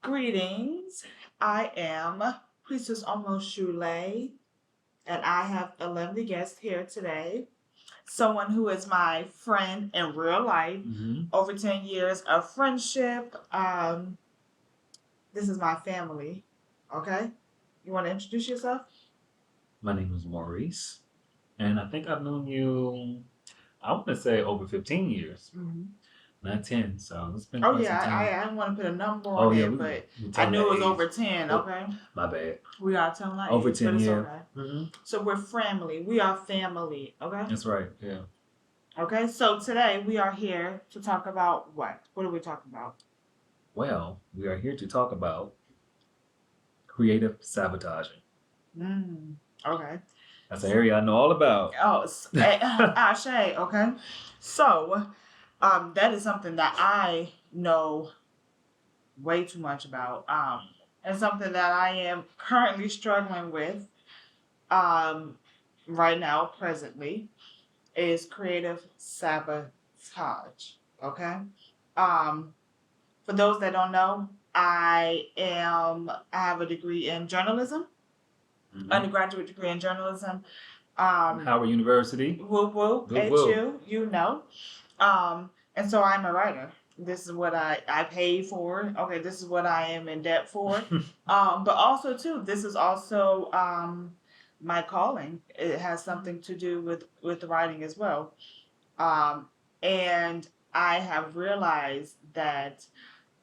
Greetings. I am Priestess almost Sule, and I have a lovely guest here today. Someone who is my friend in real life, over 10 years of friendship. This is my family. Okay? You want to introduce yourself? My name is Maurice, and I think I've known you, I want to say over 15 years, not 10. So it's been Oh, quite some yeah. I, time. I didn't want to put a number Oh, on yeah, it, but we I telling knew it that was age. over 10. Oh, Okay? my bad. We are telling that Over age, but 10, it's yeah. okay. So we're family. We are family. Okay? That's right, yeah. Okay, so today we are here to talk about what? What are we talking about? Well, we are here to talk about creative sabotaging. Okay. That's an area I know all about. Oh, Ashe. Okay. So, that is something that I know way too much about. And something that I am currently struggling with, um, right now, presently, is creative sabotage. Okay. Um, For those that don't know, I have a degree in journalism, undergraduate degree in journalism. Howard University. Whoop whoop, Woo woo. you know. And so I'm a writer. This is what I paid for. Okay, this is what I am in debt for. But also too, this is also my calling. It has something to do with writing as well. Um, and I have realized that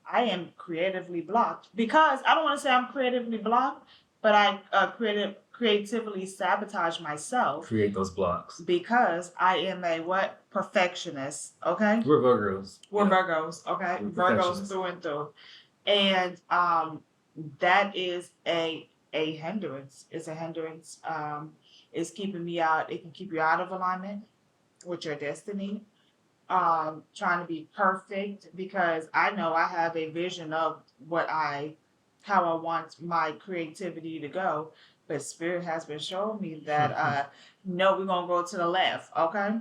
I am creatively blocked because I don't want to say I'm creatively blocked, but I creatively sabotage myself Create those blocks. because I am a what perfectionist. Okay, We're Virgos. we're Virgos. Okay, We're Virgos through and through, and that is a hindrance. It's a hindrance. It's keeping me out. It can keep you out of alignment with your destiny, trying to be perfect because I know I have a vision of how I want my creativity to go. But Spirit has been showing me that, no, we're going to go to the left. Okay.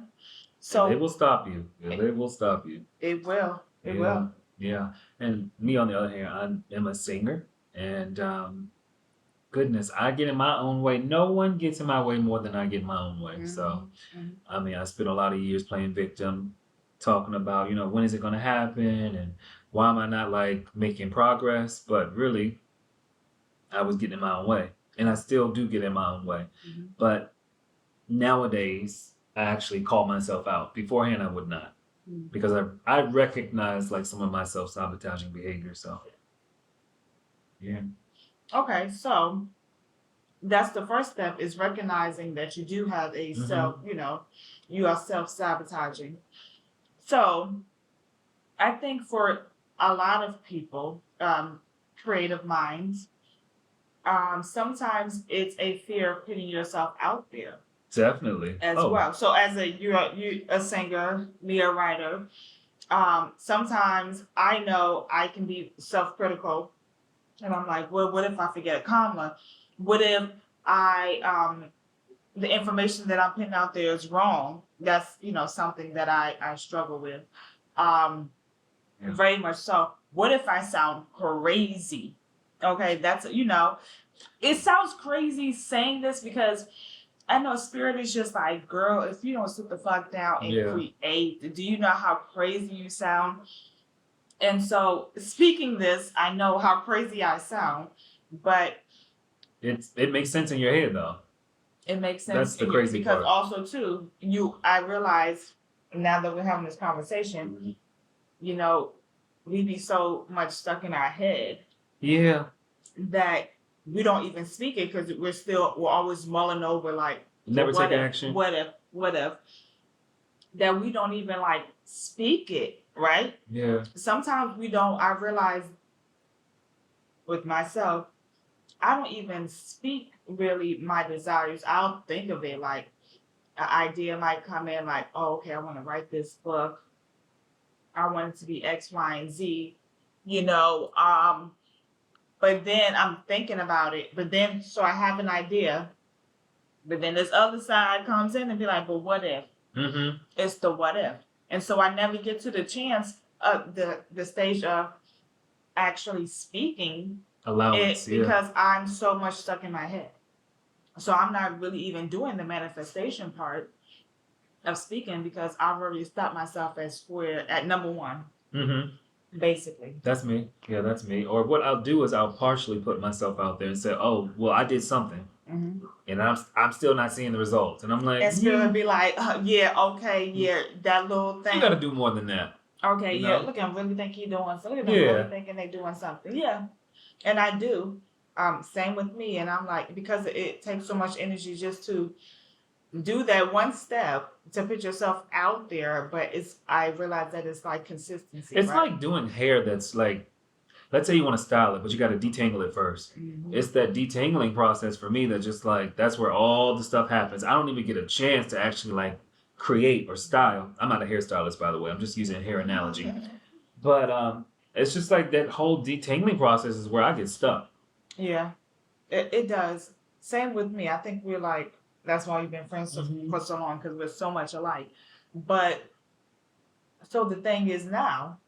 So it So will stop you. It will stop you. it will. It Yeah. will. Yeah. And me, on the other hand, I am a singer. And goodness, I get in my own way. No one gets in my way more than I get in my own way. So, I mean, I spent a lot of years playing victim, talking about, when is it going to happen and why am I not like making progress? But really, I was getting in my own way. And I still do get in my own way. But nowadays, I actually call myself out. Beforehand, I would not because I recognize like some of my self sabotaging behavior. So, yeah. Okay. So that's the first step is recognizing that you do have a self, you are self sabotaging. So I think for a lot of people, creative minds, sometimes it's a fear of putting yourself out there Definitely. as well. So as you a singer, me a writer, sometimes I know I can be self critical, and I'm like, well, what if I forget a comma? What if I the information that I'm putting out there is wrong? That's something that I struggle with. Um, Very much so. What if I sound crazy? Okay, that's it sounds crazy saying this because I know Spirit is just like, girl, if you don't sit the fuck down and create, do you know how crazy you sound? And so speaking this, I know how crazy I sound, but it makes sense in your head though. it makes sense. That's the crazy because part. also too, I realize now that we're having this conversation, we be so much stuck in our head. Yeah. That we don't even speak it because we're always mulling over like never take action. What if that we don't even like speak it, right? Yeah. Sometimes we don't. I realize with myself, I don't even speak really my desires. I'll think of it like an idea might come in like, oh, okay, I want to write this book. I want it to be X, Y, and Z, you know. But then I'm thinking about it. But then, so I have an idea. But then this other side comes in and be like, but what if? It's the what if. And so I never get to the chance of the stage of, actually speaking Allowance, it because I'm so much stuck in my head. So I'm not really even doing the manifestation part of speaking because I've already stopped myself at square at number one, basically. That's me. Yeah, that's me. Or what I'll do is I'll partially put myself out there and say, "Oh, well, I did something, and I'm still not seeing the results." And I'm like, And Spirit would be like, yeah, okay, yeah, that little thing. You got to do more than that. Okay, you yeah, know? look, I really think you're doing something. Look at them Yeah. really thinking they're doing something. Yeah, and I do. Same with me, and I'm like, because it takes so much energy just to do that one step to put yourself out there, but I realize that it's like consistency. It's right? like doing hair that's like, let's say you want to style it, but you got to detangle it 1st. It's that detangling process for me that just like, that's where all the stuff happens. I don't even get a chance to actually like create or style. I'm not a hairstylist, by the way. I'm just using a hair analogy. But it's just like that whole detangling process is where I get stuck. Yeah, it does. Same with me. I think we're like, that's why we've been friends for so long, because we're so much alike. But so the thing is now,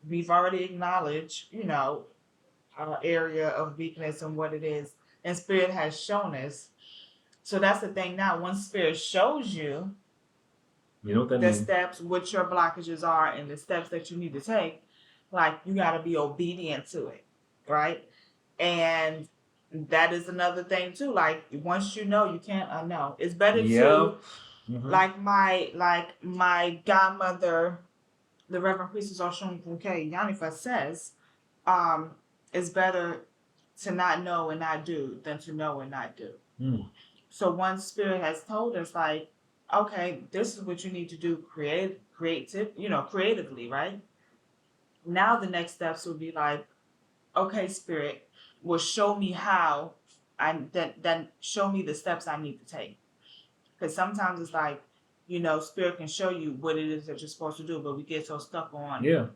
we've already acknowledged, our area of weakness and what it is, and Spirit has shown us. So that's the thing now. Once Spirit shows you You know what that the means? steps, what your blockages are, and the steps that you need to take, like you got to be obedient to it, right? And that is another thing too. Like once you know, you can't unknow. It's better to like my godmother, the Reverend Priestess Oshun Funke Yanifa says, it's better to not know and not do than to know and not do. So once Spirit has told us, like, okay, this is what you need to do, creatively, right? Now the next steps will be like, okay, Spirit, will show me how, and then show me the steps I need to take. Because sometimes it's like, Spirit can show you what it is that you're supposed to do, but we get so stuck on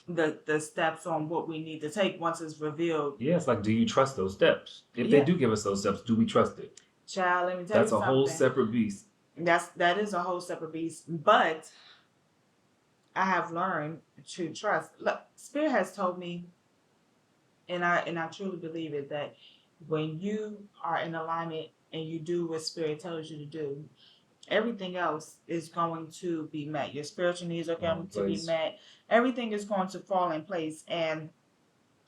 the steps on what we need to take once it's revealed. Yeah, it's like, do you trust those steps? If they do give us those steps, do we trust it? Child, let me tell you something. That's a whole separate beast. That is a whole separate beast. But I have learned to trust. Look, Spirit has told me, and I truly believe it, that when you are in alignment and you do what Spirit tells you to do, everything else is going to be met. Your spiritual needs are going to be met. Everything is going to fall in place, and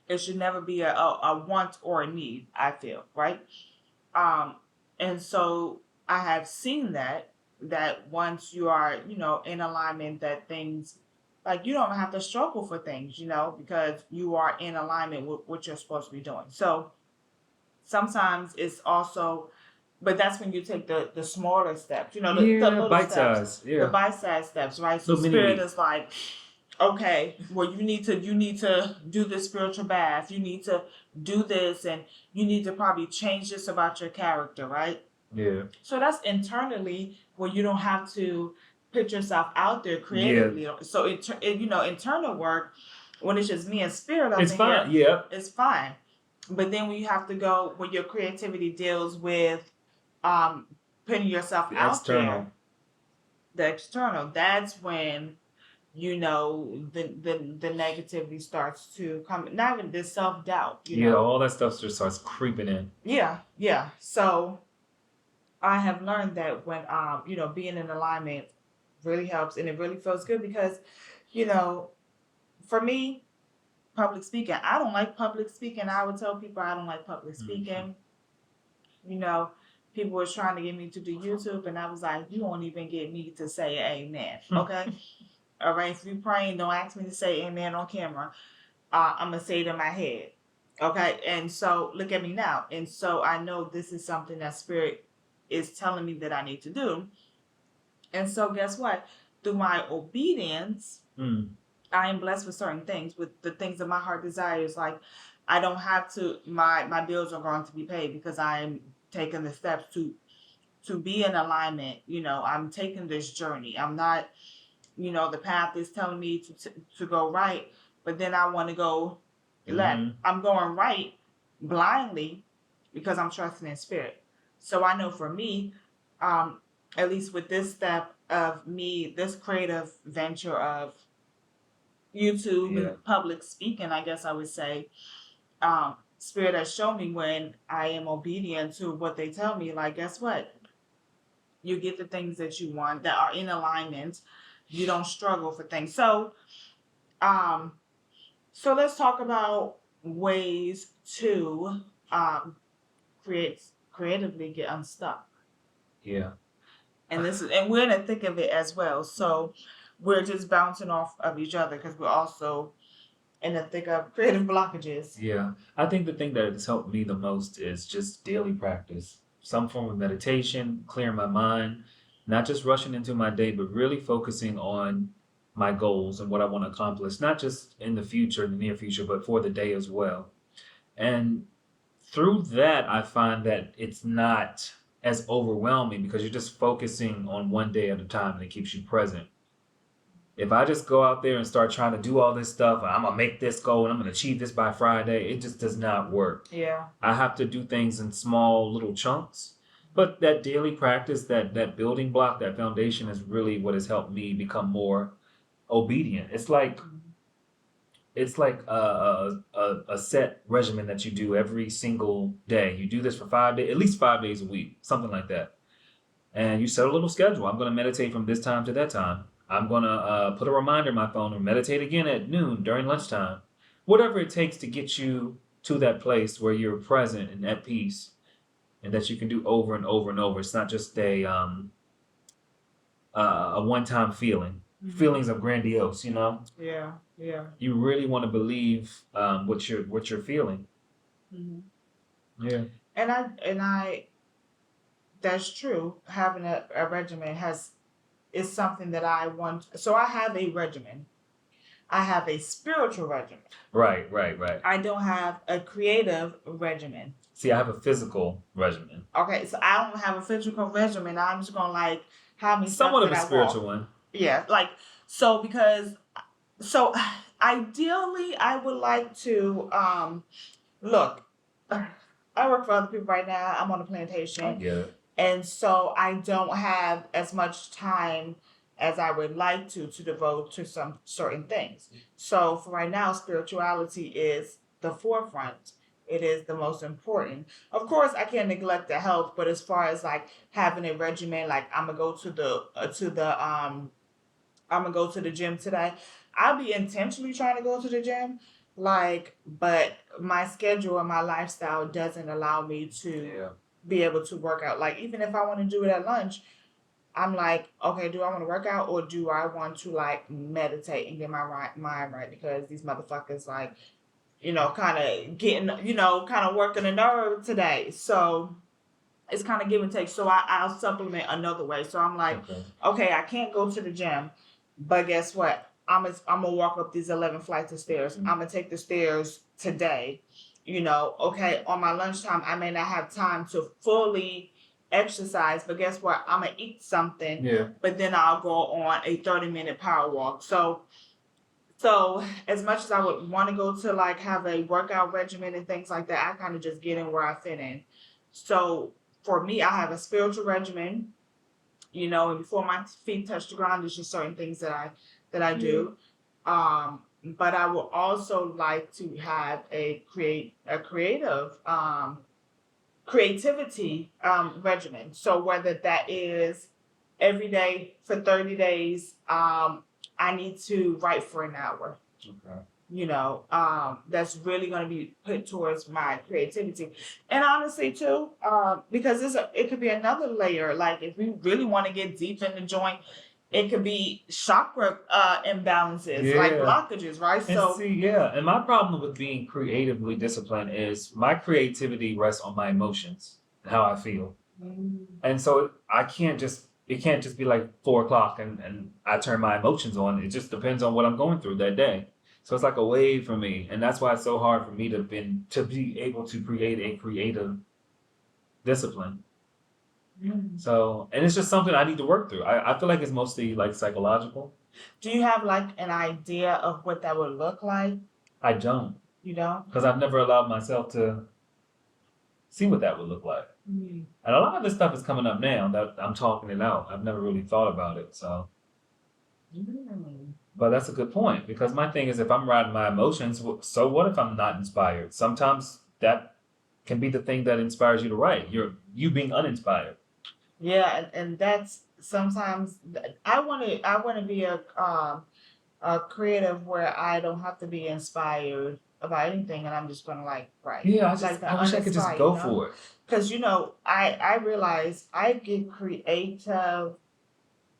it should never be a want or a need, I feel, right? And so I have seen that once you are, in alignment, that things, like, you don't have to struggle for things, because you are in alignment with what you're supposed to be doing. So sometimes it's also, but that's when you take the smaller steps, the little bite steps, size, the bite-sized steps, right? So Spirit is like, okay, well, you need to do this spiritual bath. You need to do this, and you need to probably change this about your character, right? Yeah. So that's internally where you don't have to put yourself out there creatively. Yeah. So internal work, when it's just me and Spirit up it's in fine. here, Yeah, it's fine. But then when you have to go, when your creativity deals with putting yourself out there, the external, that's when the negativity starts to come. Not even this self-doubt. All that stuff just starts creeping in. Yeah. So I have learned that when being in alignment really helps, and it really feels good because, for me, public speaking, I don't like public speaking. I would tell people I don't like public speaking. People were trying to get me to do YouTube, and I was like, you won't even get me to say amen. Okay. All right, if you're praying, don't ask me to say amen on camera. I'm going to say it in my head. Okay, and so look at me now. And so I know this is something that Spirit is telling me that I need to do. And so guess what? Through my obedience, I am blessed with certain things, with the things that my heart desires. Like, I don't have to, my bills are going to be paid because I'm taking the steps to be in alignment. I'm taking this journey. I'm not, the path is telling me to go right, but then I want to go left. I'm going right blindly because I'm trusting in Spirit. So I know for me, at least with this step of me, this creative venture of YouTube Yeah. and public speaking, I guess I would say, Spirit has shown me when I am obedient to what they tell me, like, guess what? You get the things that you want that are in alignment. You don't struggle for things. Um, so let's talk about ways to um, creatively get unstuck. Yeah. And we're in the thick of it as well. So we're just bouncing off of each other because we're also in the thick of creative blockages. Yeah. I think the thing that has helped me the most is just daily practice. Some form of meditation, clearing my mind, not just rushing into my day, but really focusing on my goals and what I want to accomplish, not just in the future, in the near future, but for the day as well. And through that, I find that it's not as overwhelming because you're just focusing on one day at a time and it keeps you present. If I just go out there and start trying to do all this stuff, I'm gonna make this goal and I'm gonna achieve this by Friday, it just does not work. Yeah. I have to do things in small little chunks. But that daily practice, that building block, that foundation is really what has helped me become more obedient. It's like a set regimen that you do every single day. You do this for 5 days, at least 5 days a week, something like that. And you set a little schedule. I'm going to meditate from this time to that time. I'm going to put a reminder in my phone or meditate again at noon during lunchtime. Whatever it takes to get you to that place where you're present and at peace and that you can do over and over and over. It's not just a one-time feeling. Mm-hmm. Feelings of grandiose, you know? Yeah. Yeah. You really want to believe what you're feeling. Mm-hmm. Yeah. And I that's true. Having a regimen is something that I want. So I have a regimen. I have a spiritual regimen. Right. I don't have a creative regimen. See, I have a physical regimen. Okay, so I don't have a physical regimen. I'm just gonna like how many Somewhat of steps a that I spiritual walk. one. Yeah, like so ideally I would like to look. I work for other people right now. I'm on a plantation. I get it. And so I don't have as much time as I would like to devote to some certain things. So for right now, spirituality is the forefront. It is the most important. Of course, I can't neglect the health, but as far as like having a regimen, like I'm gonna go I'm gonna go to the gym today. I'll be intentionally trying to go to the gym, like, but my schedule and my lifestyle doesn't allow me to be able to work out. Like, even if I want to do it at lunch, I'm like, okay, do I want to work out or do I want to like meditate and get my mind right? Because these motherfuckers, like, kind of getting, kind of working a nerve today. So it's kind of give and take. So I'll supplement another way. So I'm like, okay, I can't go to the gym, but guess what? I'm gonna walk up these 11 flights of stairs. I'm gonna take the stairs today. Okay, on my lunchtime, I may not have time to fully exercise, but guess what? I'm gonna eat something. Yeah. But then I'll go on a 30-minute power walk. So as much as I would want to go to like have a workout regimen and things like that, I kind of just get in where I fit in. So for me, I have a spiritual regimen, and before my feet touch the ground, there's just certain things that I do. But I would also like to have a creative creativity regimen. So whether that is every day for 30 days, I need to write for an hour. Okay. That's really going to be put towards my creativity. And honestly too, because it could be another layer. Like if we really want to get deep in the joint, it could be chakra imbalances, like blockages, right? And my problem with being creatively disciplined is my creativity rests on my emotions and how I feel. And so it can't just be like 4 o'clock and I turn my emotions on. It just depends on what I'm going through that day. So it's like a wave for me. And that's why it's so hard for me to be able to create a creative discipline. So, and it's just something I need to work through. I feel like it's mostly like psychological. Do you have like an idea of what that would look like? I don't. You don't? Because I've never allowed myself to see what that would look like. And a lot of this stuff is coming up now that I'm talking it out. I've never really thought about it. So, But that's a good point because my thing is if I'm riding my emotions, so what if I'm not inspired? Sometimes that can be the thing that inspires you to write. You being uninspired. Yeah, and that's sometimes I want to be a creative where I don't have to be inspired about anything, and I'm just gonna like write Yeah, like the I wish I could just uninspired, go for it. because I realize I get creative.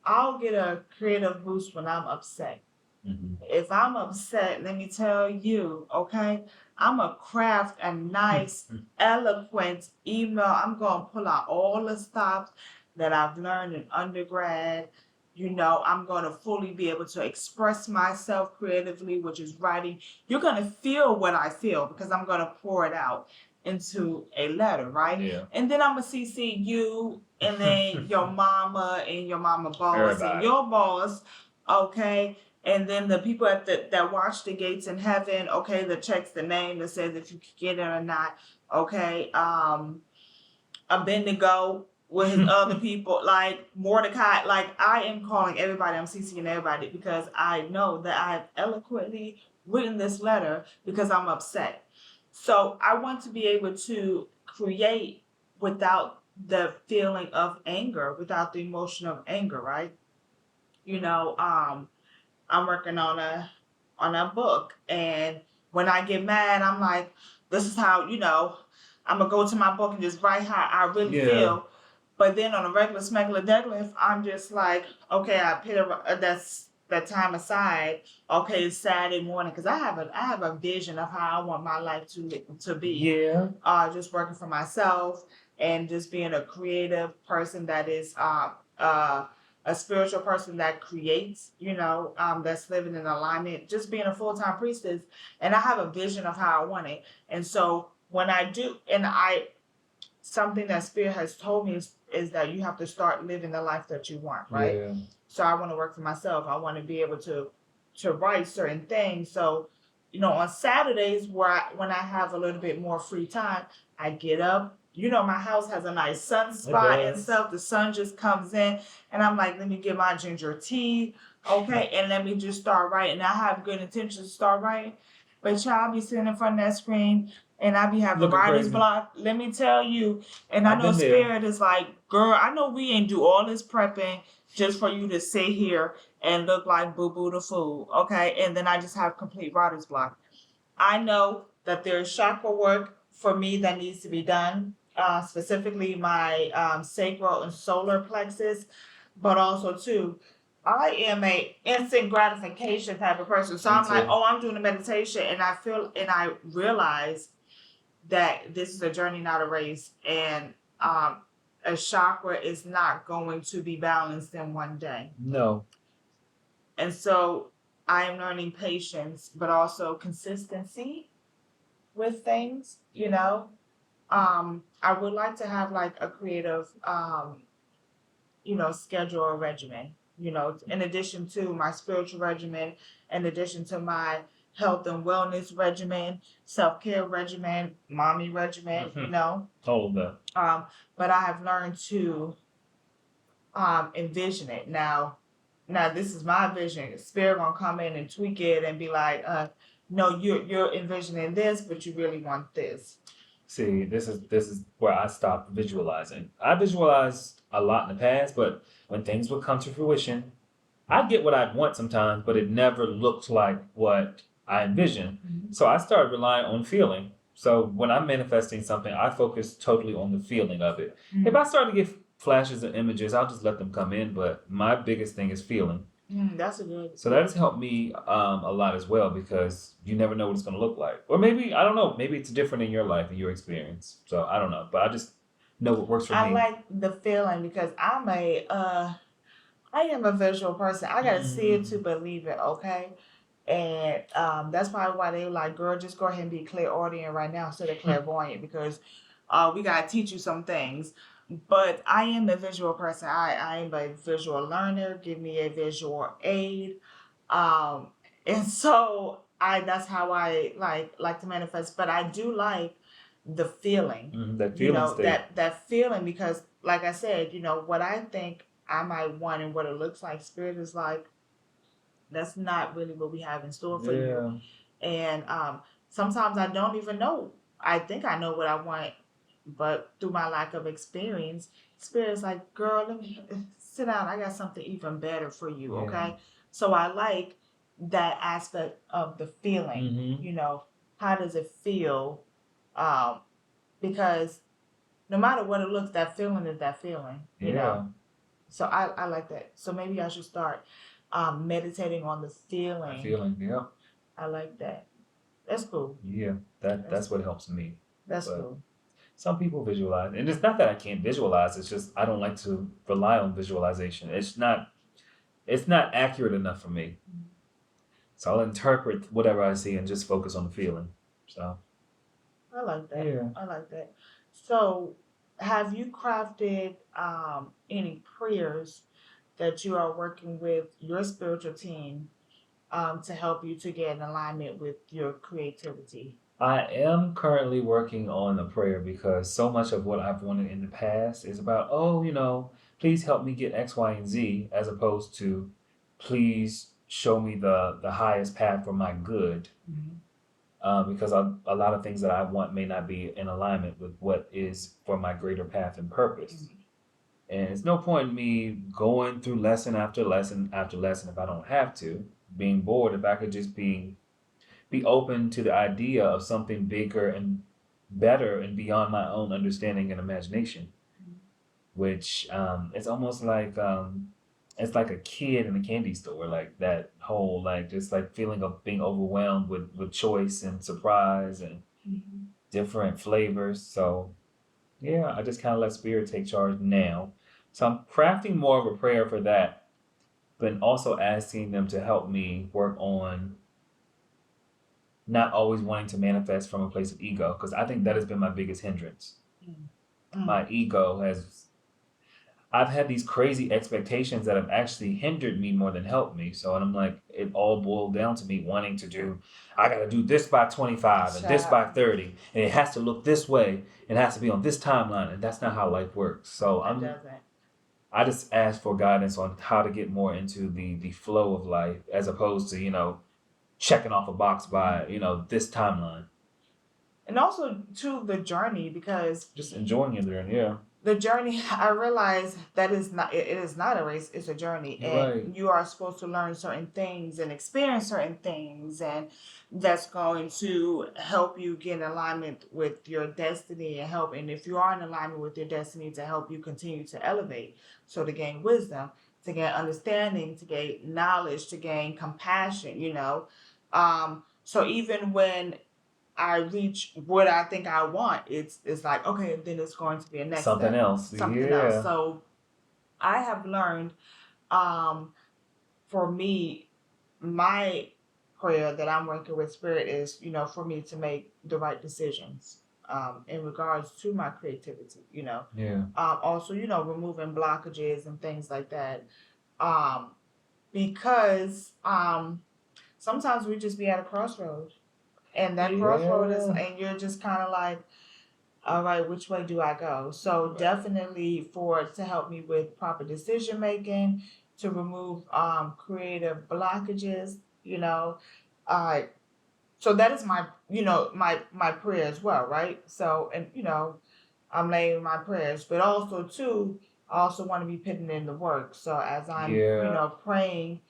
I'll get a creative boost when I'm upset. Hmm. If I'm upset, let me tell you, okay, I'm a craft a nice, eloquent email. I'm gonna pull out all the stops that I've learned in undergrad. I'm gonna fully be able to express myself creatively, which is writing. You're gonna feel what I feel because I'm gonna pour it out into a letter, right? Yeah. And then I'm gonna CC you, and then your mama and your mama boss and Everybody. your boss, okay? And then the people that watch the gates in heaven, okay, that checks the name that says if you can get it or not, okay. Abednego with his other people, like Mordecai, like I am calling everybody, I'm CCing everybody because I know that I have eloquently written this letter because I'm upset. So I want to be able to create without the feeling of anger, without the emotion of anger, right? You know, I'm working on a book, and when I get mad, I'm like, this is how I'm gonna go to my book and just write how I really Yeah. feel. But then on a regular smuggler deadlift, I'm just like, okay, I put that time aside. Okay, it's Saturday morning because I have a vision of how I want my life to be. Yeah. Just working for myself and just being a creative person that is a spiritual person that creates, that's living in alignment, just being a full-time priestess. And I have a vision of how I want it. And so when I do, something that Spirit has told me is that you have to start living the life that you want, right? Yeah. So I want to work for myself. I want to be able to write certain things. So, on Saturdays when I have a little bit more free time, I get up. My house has a nice sun spot and does. stuff. The sun just comes in, and I'm like, let me get my ginger tea, okay, and let me just start writing. I have good intentions to start writing, but y'all be sitting in front of that screen and I be having Looking writer's crazy. block. Let me tell you, and I I've know been there. Spirit is like, girl, I know we ain't do all this prepping just for you to sit here and look like Boo Boo the Fool, okay? And then I just have complete writer's block. I know that there's chakra work for me that needs to be done, specifically my sacral and solar plexus, but also too, I am a instant gratification type of person. So Me I'm like, too. oh, I'm doing a meditation, and I realize that this is a journey, not a race, and a chakra is not going to be balanced in one day. No. And so I am learning patience, but also consistency with things. I would like to have like a creative, schedule or regimen. In addition to my spiritual regimen, in addition to my health and wellness regimen, self care regimen, mommy regimen. All of that. But I have learned to envision it now. Now this is my vision. Spirit gonna come in and tweak it and be like, no, you're envisioning this, but you really want this. See, this is where I stopped visualizing. I visualized a lot in the past, but when things would come to fruition, I get what I'd want sometimes, but it never looked like what I envisioned. Mm-hmm. So I started relying on feeling. So when I'm manifesting something, I focus totally on the feeling of it. Mm-hmm. If I start to get flashes and images, I'll just let them come in. But my biggest thing is feeling. That's a good. So that has helped me a lot as well because you never know what it's going to look like. Or maybe, I don't know, maybe it's different in your life and your experience. So I don't know. But I just know what works for I me. like the feeling because I am a visual person. I gotta see it to believe it, okay? And that's probably why they were like, girl, just go ahead and be clairaudient right now instead of clairvoyant because we gotta teach you some things. But I am a visual person. I am a visual learner. Give me a visual aid. Um, and so that's how I like to manifest. But I do like the feeling. That feeling state. That feeling because like I said, what I think I might want and what it looks like, Spirit is like, That's not really what we have in store for you. Yeah. And sometimes I don't even know. I think I know what I want, but through my lack of experience, Spirit's like, girl, let me sit down. I got something even better for you, Yeah. okay? So I like that aspect of the feeling. Mm-hmm. You know, how does it feel? Um, because no matter what it looks, that feeling is that feeling. You Yeah. know. So I like that. So maybe I should start meditating on the feeling. Feeling, yeah. I like that. That's cool. Yeah. That's what helps me. That's But cool. some people visualize, and it's not that I can't visualize. It's just I don't like to rely on visualization. It's not accurate enough for me. So I'll interpret whatever I see and just focus on the feeling. So I like that. yeah. I like that. So, have you crafted any prayers that you are working with your spiritual team to help you to get in alignment with your creativity? I am currently working on a prayer because so much of what I've wanted in the past is about, oh, please help me get X, Y, and Z, as opposed to please show me the highest path for my good. Mm-hmm. Because a lot of things that I want may not be in alignment with what is for my greater path and purpose. And it's no point in me going through lesson after lesson after lesson if I don't have to, being bored, if I could just be open to the idea of something bigger and better and beyond my own understanding and imagination, which it's almost like it's like a kid in a candy store, like that whole like just like feeling of being overwhelmed with choice and surprise and different flavors. So yeah, I just kind of let spirit take charge now. So I'm crafting more of a prayer for that, but also asking them to help me work on not always wanting to manifest from a place of ego, because I think that has been my biggest hindrance. Mm-hmm. My ego has, I've had these crazy expectations that have actually hindered me more than helped me. So, and I'm like, it all boiled down to me wanting to do, I got to do this by 25 and this by 30, and it has to look this way, it has to be on this timeline, and that's not how life works. So I just ask for guidance on how to get more into the flow of life as opposed to, checking off a box by, this timeline. And also to the journey, because Just enjoying it there, yeah. the journey, I realize that it is not a race, it's a journey. You're and right. You are supposed to learn certain things and experience certain things, and that's going to help you get in alignment with your destiny and help, and if you are in alignment with your destiny, to help you continue to elevate. So to gain wisdom, to gain understanding, to gain knowledge, to gain compassion, so even when I reach what I think I want, it's like, okay, then it's going to be a next Something step, else. something Yeah. else. So I have learned, um, for me, my prayer that I'm working with spirit is, for me to make the right decisions, in regards to my creativity, Yeah. also, removing blockages and things like that, um, because sometimes we just be at a crossroad, and that crossroad is, Yeah. and you're just kind of like, all right, which way do I go? So Right. definitely to help me with proper decision making, to remove creative blockages, uh so that is my, my prayer as well, right? So, and I'm laying my prayers, but also too, I also want to be putting in the work. So as I'm, Yeah. praying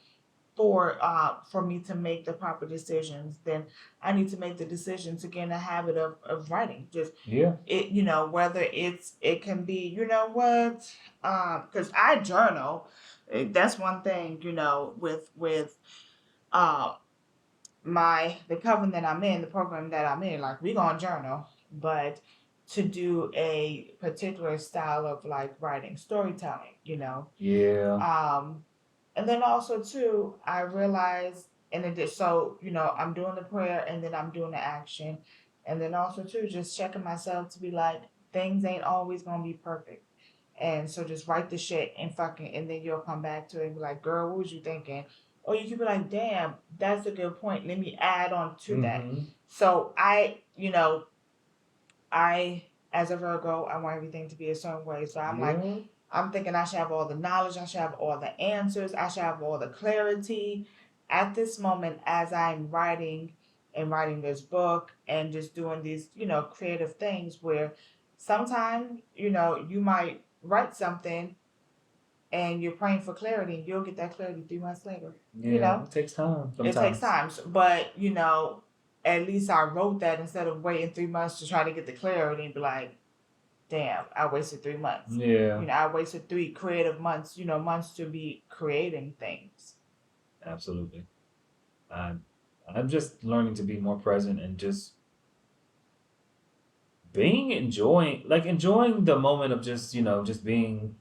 for me to make the proper decisions, then I need to make the decision to get in a habit of writing. Just Yeah. it, whether it can be, because I journal. That's one thing, with uh the coven that I'm in, the program that I'm in, like we gonna journal, but to do a particular style of like writing, storytelling, Yeah. and then also too, I realized, and it did, so I'm doing the prayer and then I'm doing the action, and then also too, just checking myself to be like, things ain't always gonna be perfect, and so just write the shit and and then you'll come back to it and be like, girl, what was you thinking? Or you could be like, damn, that's a good point. Let me add on to that. Mm-hmm. So I, as a Virgo, I want everything to be a certain way. So I'm like, I'm thinking I should have all the knowledge, I should have all the answers, I should have all the clarity. at this moment, as I'm writing and writing this book and just doing these, creative things where sometimes, you might write something and you're praying for clarity and you'll get that clarity 3 months later. Yeah, it takes time It takes sometimes. time. But, at least I wrote that instead of waiting 3 months to try to get the clarity and be like, damn, I wasted 3 months. Yeah, I wasted 3 creative months, months to be creating things. absolutely. I'm I'm just learning to be more present and just enjoying the moment of just just being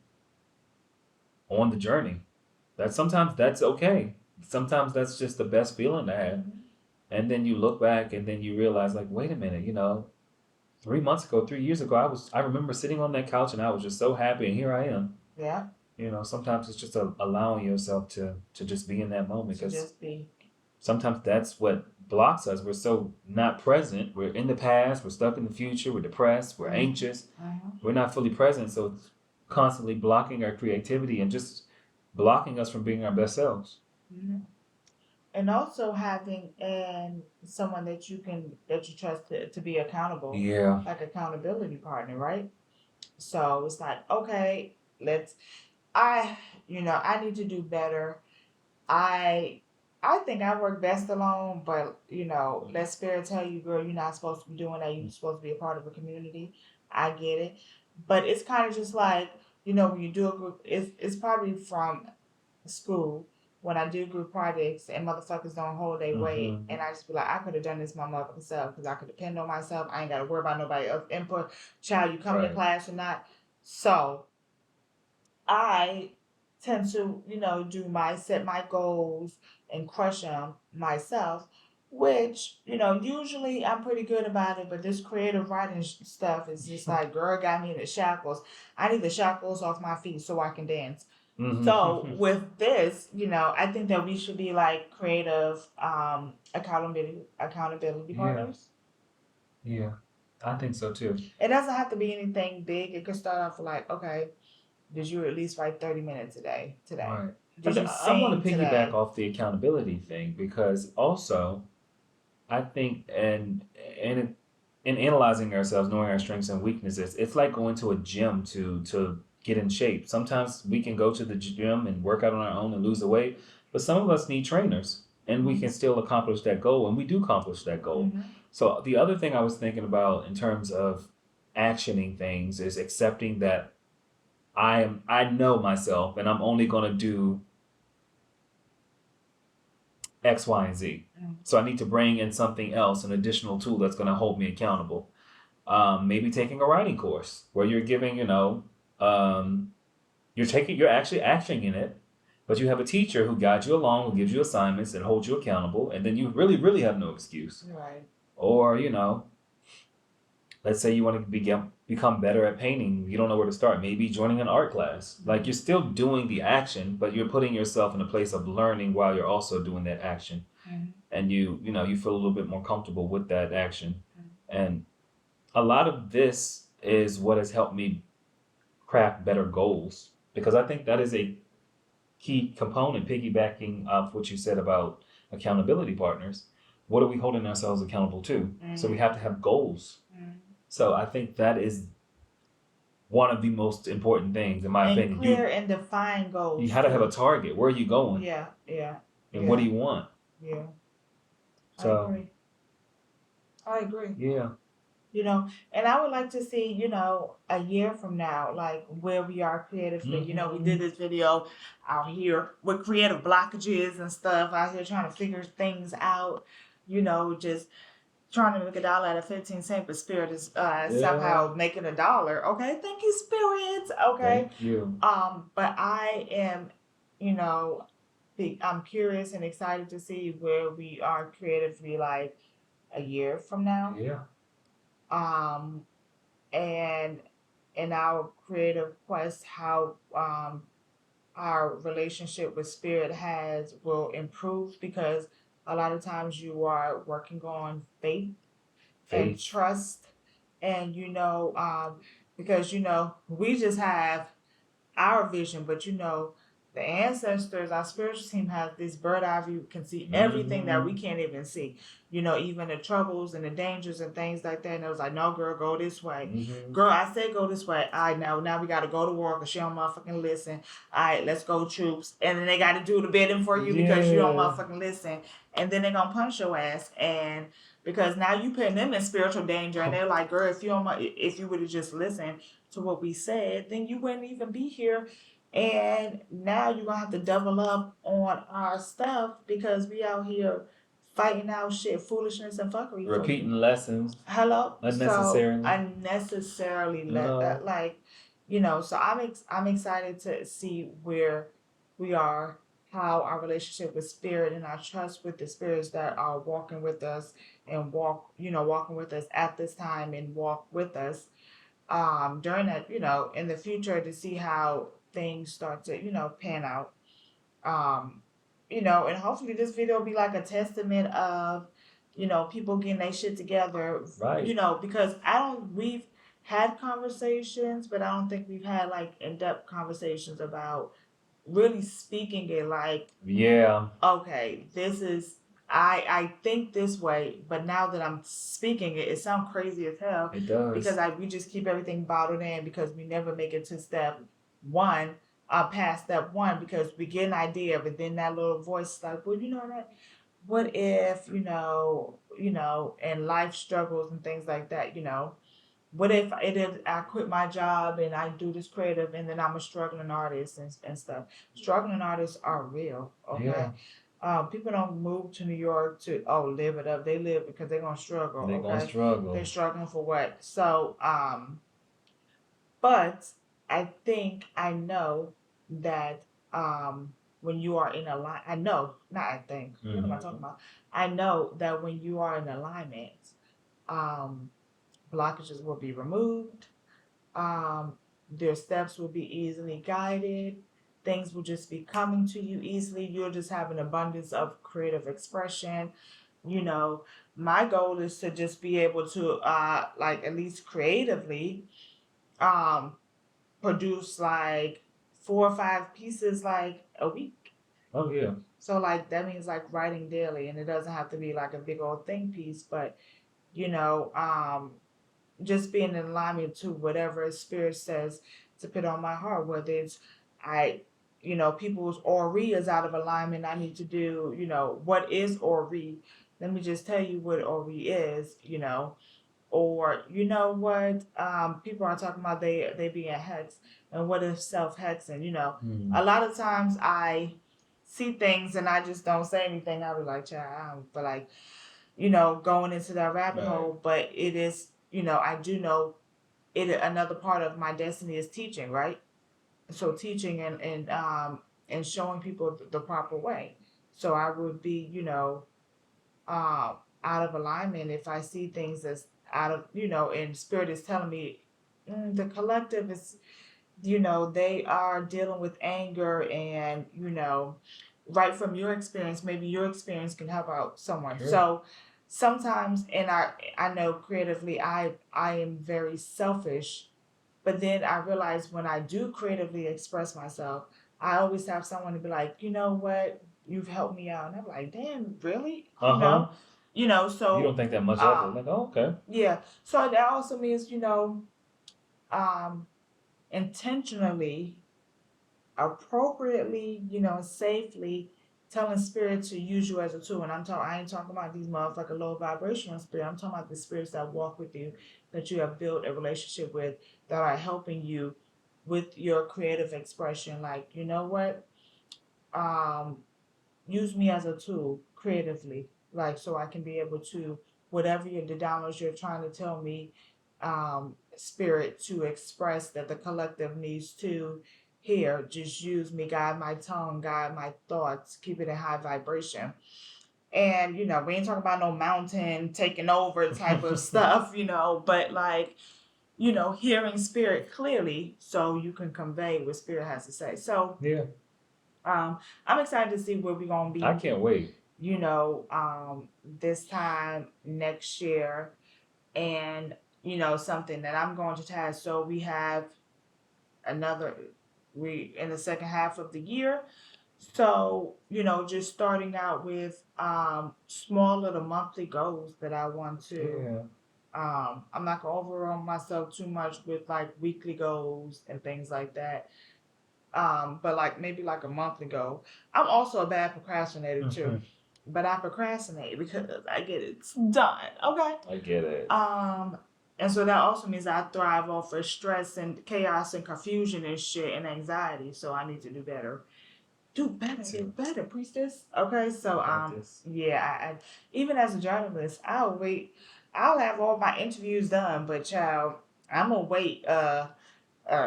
on the journey. Sometimes that's okay. Sometimes that's just the best feeling to have. Mm-hmm. And then you look back and then you realize like, wait a minute, 3 months ago, 3 years ago, I remember sitting on that couch and I was just so happy, and here I am. Yeah. Sometimes it's just allowing yourself to just be in that moment, To because just be. sometimes that's what blocks us. We're so not present. We're in the past. We're stuck in the future. We're depressed. We're anxious. We're not fully present. So it's constantly blocking our creativity and just blocking us from being our best selves. Mm-hmm. And also having someone that you trust to be accountable, Yeah. like accountability partner, right? So it's like, okay, I I need to do better. I I think I work best alone, but let spirit tell you, girl, you're not supposed to be doing that. You're supposed to be a part of a community. I get it, but it's kind of just like when you do a group, it's probably from school when I do group projects and motherfuckers don't hold their weight, and I just be like, I could have done this my motherfucking self because I could depend on myself. I ain't got to worry about nobody else input. Child, you come to Right. class or not? So I tend to, do set my goals and crush them myself, which, usually I'm pretty good about it, but this creative writing stuff is just like, girl got me in the shackles. I need the shackles off my feet so I can dance. So with this, I think that we should be like creative accountability Yeah. partners. Yeah. I think so too. It doesn't have to be anything big. It could start off like, okay, did you at least write 30 minutes a day today? Right. Did But you I want sing to piggyback today? off the accountability thing, because also I think, in analyzing ourselves, knowing our strengths and weaknesses, it's like going to a gym to get in shape. Sometimes we can go to the gym and work out on our own and lose the weight, but some of us need trainers, and we can still accomplish that goal, and we do accomplish that goal. Mm-hmm. So the other thing I was thinking about in terms of actioning things is accepting that I know myself, and I'm only going to do X, Y, and Z. So I need to bring in something else, an additional tool that's going to hold me accountable. Maybe taking a writing course where you're giving, um, you're actually acting in it, but you have a teacher who guides you along, who gives you assignments and holds you accountable, and then you really, really have no excuse. Right. Or, let's say you want to become better at painting, you don't know where to start. Maybe joining an art class. Like, you're still doing the action, but you're putting yourself in a place of learning while you're also doing that action. Mm-hmm. And you feel a little bit more comfortable with that action. Mm-hmm. And a lot of this is what has helped me craft better goals, because I think that is a key component, piggybacking off what you said about accountability partners. What are we holding ourselves accountable to? So we have to have goals. So I think that is one of the most important things, in my And opinion. clear and defined goals. You have to have a target. Where are you going? Yeah. And what do you want? Yeah. So I agree. Yeah. And I would like to see, a year from now, like where we are creatively. We did this video out here with creative blockages and stuff out here trying to figure things out, just trying to make $1 out of 15 cents, but Spirit is somehow making $1. Okay, thank you, Spirit. Okay. Thank you. But I am, I'm curious and excited to see where we are creatively, like a year from now. Yeah. And in our creative quest, how our relationship with Spirit will improve, because a lot of times you are working on faith and trust, and because we just have our vision, but the ancestors, our spiritual team has this bird eye view, can see everything that we can't even see. You know, even the troubles and the dangers and things like that. And it was like, no, girl, go this way. Girl, I said go this way. All right, now we got to go to war because she don't motherfucking listen. All right, let's go, troops. And then they got to do the bidding for you because you don't motherfucking listen. And then they're going to punch your ass. And because now you putting them in spiritual danger. And they're like, girl, if you would have just listened to what we said, then you wouldn't even be here. And now you're gonna have to double up on our stuff because we out here fighting out shit, foolishness and fuckery. Repeating lessons. Hello? Unnecessarily. So unnecessarily like, you know, so I'm excited to see where we are, how our relationship with spirit and our trust with the spirits that are walking with us and walking with us at this time and walk with us during that, you know, in the future, to see how things start to, you know, pan out. You know, and hopefully this video will be like a testament of, you know, people getting their shit together. Right. You know, because we've had conversations, but I don't think we've had like in-depth conversations about really speaking it like, yeah, okay, this is, I think this way, but now that I'm speaking it, it sounds crazy as hell. It does. Because we just keep everything bottled in because we never make it to step one, past step one, because we get an idea, but then that little voice is like, well, you know what if, you know, and life struggles and things like that, you know. What if I quit my job and I do this creative and then I'm a struggling artist and stuff? Struggling artists are real, okay? Yeah. People don't move to New York to live it up. They live because they're gonna struggle. They're gonna struggle. They're struggling for what? So but I think I know that when you are in alignment, I know, not I think. What am I talking about? I know that when you are in alignment, blockages will be removed. Their steps will be easily guided. Things will just be coming to you easily. You'll just have an abundance of creative expression. You know, my goal is to just be able to, like, at least creatively, produce like 4 or 5 pieces like a week. Oh yeah. So like that means like writing daily, and it doesn't have to be like a big old think piece, but you know, just being in alignment to whatever spirit says to put on my heart, whether it's people's ori is out of alignment. I need to do, what is ori? Let me just tell you what ori is, or what people are talking about, they being hex, and what is self-hexing, a lot of times I see things and I just don't say anything. I be like, child, I don't feel like going into that rabbit hole, but it is, I do know it. Another part of my destiny is teaching, right? So teaching and showing people the proper way. So I would be, out of alignment if I see things that's out of, and spirit is telling me the collective is, they are dealing with anger and, right from your experience, maybe your experience can help out someone. Sure. So sometimes, and I know creatively, I am very selfish, but then I realize when I do creatively express myself, I always have someone to be like, you know what, you've helped me out, and I'm like, damn, really? So you don't think that much of it. Like, oh, okay. Yeah. So that also means, intentionally, appropriately, safely telling spirit to use you as a tool. And I ain't talking about these motherfucking low vibrational spirit. I'm talking about the spirits that walk with you, that you have built a relationship with, that are helping you with your creative expression. Like, you know what? Use me as a tool creatively, like, so I can be able to, whatever the downloads you're trying to tell me, spirit, to express that the collective needs to hear. Just use me, guide my tongue, guide my thoughts, keep it in high vibration. And we ain't talking about no mountain taking over type of stuff, but like, hearing spirit clearly so you can convey what spirit has to say. So yeah. I'm excited to see where we're gonna be. I can't wait. This time next year, and something that I'm going to task. So we have another we in the second half of the year. So, just starting out with small little monthly goals that I want to. Yeah. I'm not gonna overwhelm myself too much with like weekly goals and things like that. But like maybe like a monthly goal. I'm also a bad procrastinator too. But I procrastinate because I get it done. Okay. I get it. And so that also means I thrive off of stress and chaos and confusion and shit and anxiety. So I need to do better. Do better, priestess. Okay, so yeah, I even as a journalist, I'll have all my interviews done, but child, I'm gonna wait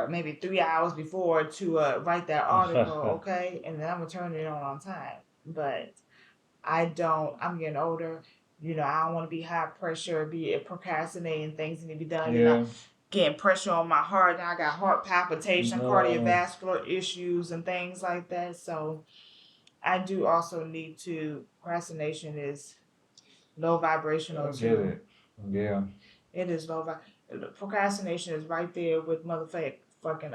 maybe 3 hours before to write that article, okay, and then I'm gonna turn it on time. But I don't. I'm getting older. I don't want to be high pressure, be procrastinating things need to be done, and I getting pressure on my heart. Now I got heart palpitation, No. cardiovascular issues, and things like that. So I do also need to. Procrastination is low vibrational I get too. it. Yeah. It is low. Procrastination is right there with fucking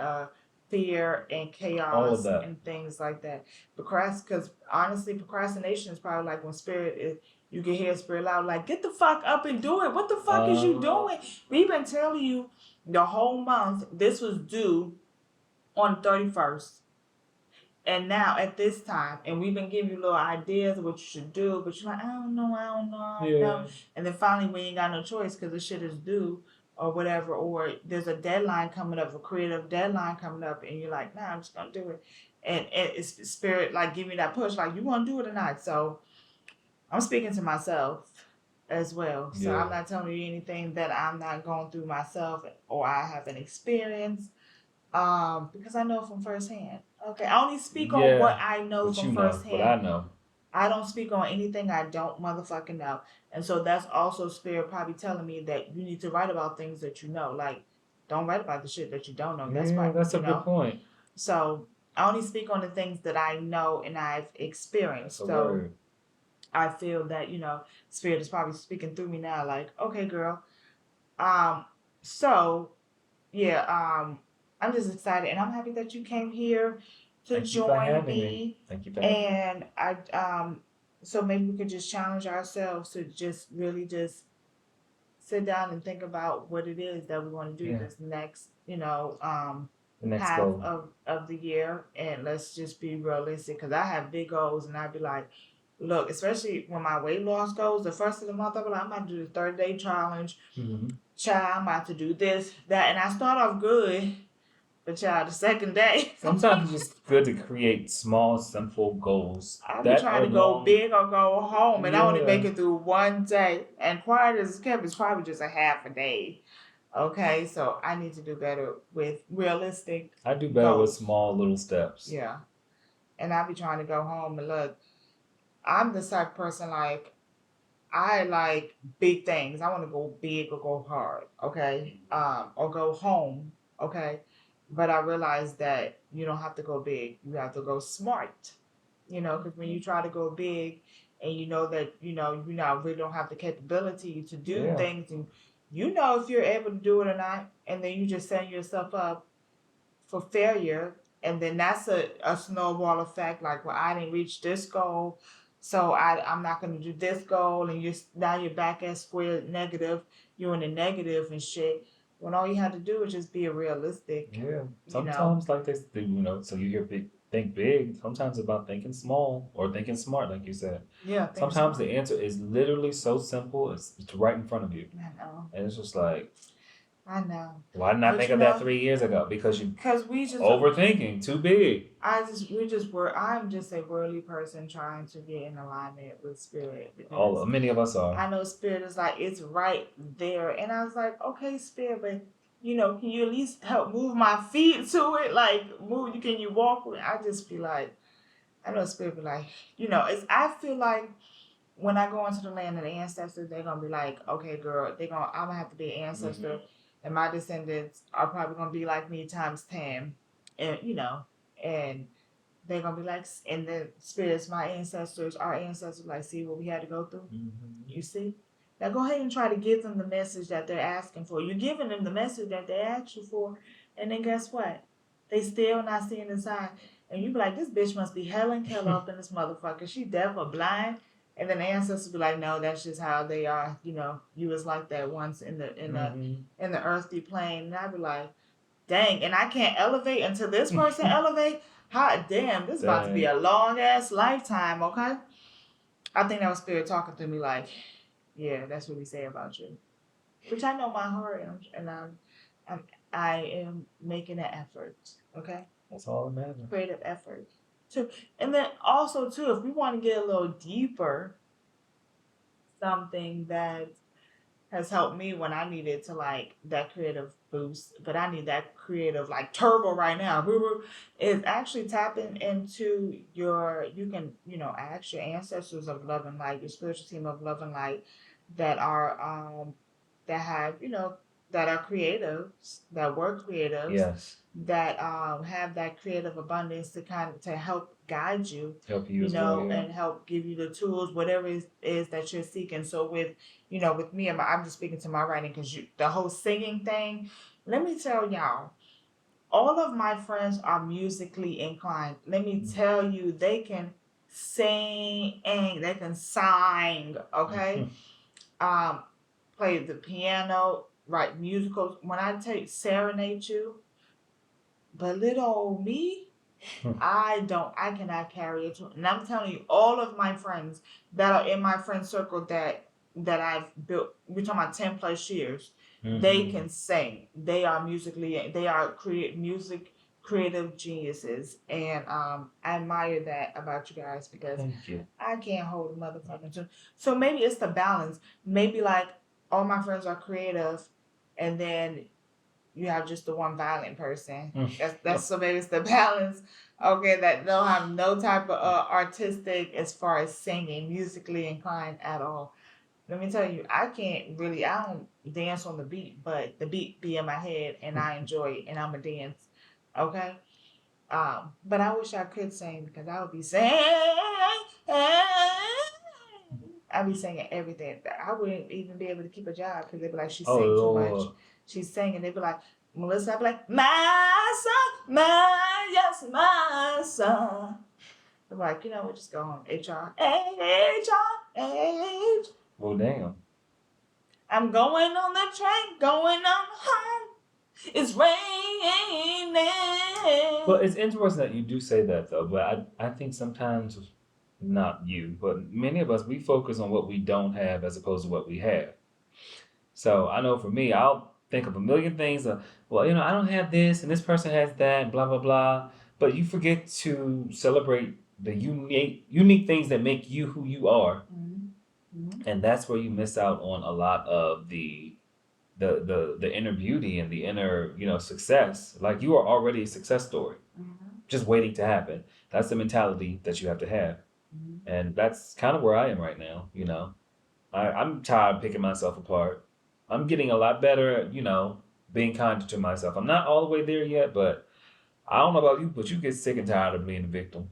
fear and All of chaos that. and things like that. Because honestly, procrastination is probably like when spirit is. You can hear spirit loud like, "Get the fuck up and do it. What the fuck is you doing? We've been telling you the whole month this was due on the 31st." And now at this time, and we've been giving you little ideas of what you should do, but you're like, I don't know. And then finally, we ain't got no choice because the shit is due or whatever, or there's a deadline coming up, a creative deadline coming up, and you're like, nah, I'm just gonna do it. And it's spirit like give me that push, like you want to do it or not. So I'm speaking to myself as well. So I'm not telling you anything that I'm not going through myself or I haven't experienced. Because I know from firsthand. Okay, I only speak on what I know from firsthand. What I know. I don't speak on anything I don't motherfucking know. And so that's also spirit probably telling me that you need to write about things that you know. Like, don't write about the shit that you don't know. That's why that's a good point. So I only speak on the things that I know and I've experienced. So I feel that, spirit is probably speaking through me now, like, okay, girl. So yeah, I'm just excited and I'm happy that you came here to join me. Thank you for having me. And so maybe we could just challenge ourselves to just really just sit down and think about what it is that we want to do this next, the next half of the year. And let's just be realistic because I have big goals and I'd be like, look, especially when my weight loss goes, the first of the month, I'll be like, I'm about to do the 30-day challenge. Child, I'm about to do this, that. And I start off good, but child, the second day. Sometimes it's just good to create small, simple goals. I'll be trying to go big or go home, and I only make it through one day. And quiet as it kept, it's probably just a half a day. Okay, so I need to do better with realistic. I do better with small little steps. Yeah. And I'll be trying to go home and look. I'm the type of person like I like big things. I want to go big or go hard, okay? Or go home, okay? But I realize that you don't have to go big. You have to go smart, because when you try to go big and you know that, you really don't have the capability to do things and if you're able to do it or not, and then you just set yourself up for failure. And then that's a snowball effect. Like, well, I didn't reach this goal, so I'm not going to do this goal. And now you're back at square negative. You're in the negative and shit. When all you have to do is just be realistic. Yeah. Sometimes like they do, so you hear think big. Sometimes it's about thinking small or thinking smart, like you said. Yeah. Sometimes the answer is literally so simple. It's right in front of you. I know. And it's just like, I know. Why didn't I think of that 3 years ago? Because we just overthinking, too big. I'm just a worldly person trying to get in alignment with spirit. Many of us are. I know spirit is like, it's right there. And I was like, okay, spirit, but can you at least help move my feet to it? Like, can you walk with it? I just be like, I know spirit be like, I feel like when I go into the land of the ancestors, they're going to be like, okay, girl, I'm going to have to be an ancestor. Mm-hmm. And my descendants are probably going to be like me times 10. And, and they're going to be like, and the spirits, our ancestors, like, see what we had to go through? Mm-hmm. You see? Now go ahead and try to give them the message that they're asking for. You're giving them the message that they asked you for. And then guess what? They still not seeing the sign. And you be like, this bitch must be Helen Keller up in this motherfucker. She deaf or blind. And then the ancestors be like, no, that's just how they are. You know, you was like that once in the earthly plane. And I be like, dang, and I can't elevate until this person elevate. Hot damn, this is about to be a long ass lifetime, okay? I think that was spirit talking to me like, yeah, that's what we say about you. Which I know my heart, and I am making an effort, okay? That's all that matters. Creative effort. Too. And then also too, if we want to get a little deeper, something that has helped me when I needed to like that creative boost, but I need that creative like turbo right now. Is actually tapping into you can, ask your ancestors of love and light, your spiritual team of love and light that are that have, that are creatives, that were creatives. Yes. That have that creative abundance to to help guide you, help you as well, yeah. and help give you the tools, whatever it is that you're seeking. So with me and I'm just speaking to my writing because the whole singing thing. Let me tell y'all, all of my friends are musically inclined. Let me tell you, they can sing and they can sing. Okay, play the piano, write musicals. When I take serenade you. But little old me, I cannot carry it. And I'm telling you, all of my friends that are in my friend circle that I've built, we're talking about 10 plus years, they can sing. They are creative geniuses. And I admire that about you guys because I can't hold a motherfucking tune. So maybe it's the balance. Maybe like all my friends are creative and then you have just the one violent person. That's so maybe it's the balance. Okay, that don't have no type of artistic as far as singing, musically inclined at all. Let me tell you, I don't dance on the beat, but the beat be in my head and I enjoy it and I'm a dance. Okay? But I wish I could sing because I would be singing. I'd be singing everything. I wouldn't even be able to keep a job because they'd be like, she's singing too much. She's singing. They'd be like, Melissa, I'd be like, my son, yes, my son. They're like, we'll just go home. HR. Well, damn. I'm going on the train, going on home. It's raining. Well, it's interesting that you do say that, though. But I think sometimes, not you, but many of us, we focus on what we don't have as opposed to what we have. So I know for me, I'll think of a million things. Well, I don't have this, and this person has that, blah blah blah. But you forget to celebrate the unique things that make you who you are, and that's where you miss out on a lot of the inner beauty and the inner success. Like you are already a success story, just waiting to happen. That's the mentality that you have to have, and that's kind of where I am right now. I'm tired of picking myself apart. I'm getting a lot better at, being kinder to myself. I'm not all the way there yet, but I don't know about you, but you get sick and tired of being a victim.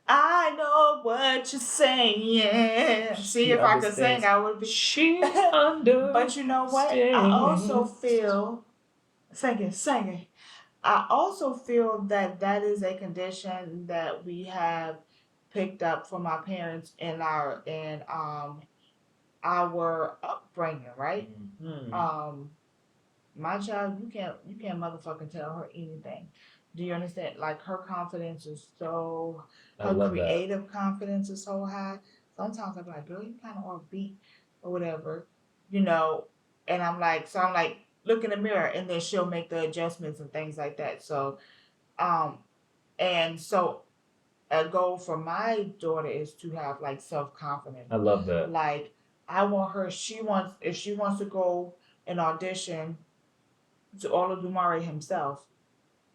I know what you're saying. See, if I could sing, I would be. She under. But you know what? I also feel singing. I also feel that is a condition that we have picked up from our parents in our upbringing, right? My child, you can't motherfucking tell her anything. Do you understand? Like her confidence is her creative confidence is so high. Sometimes I'm like, girl, you kind of offbeat or whatever, And I'm like, look in the mirror, and then she'll make the adjustments and things like that. So, and so a goal for my daughter is to have like self-confidence. I love that. Like I want her. If she wants to go and audition to Olodumare himself.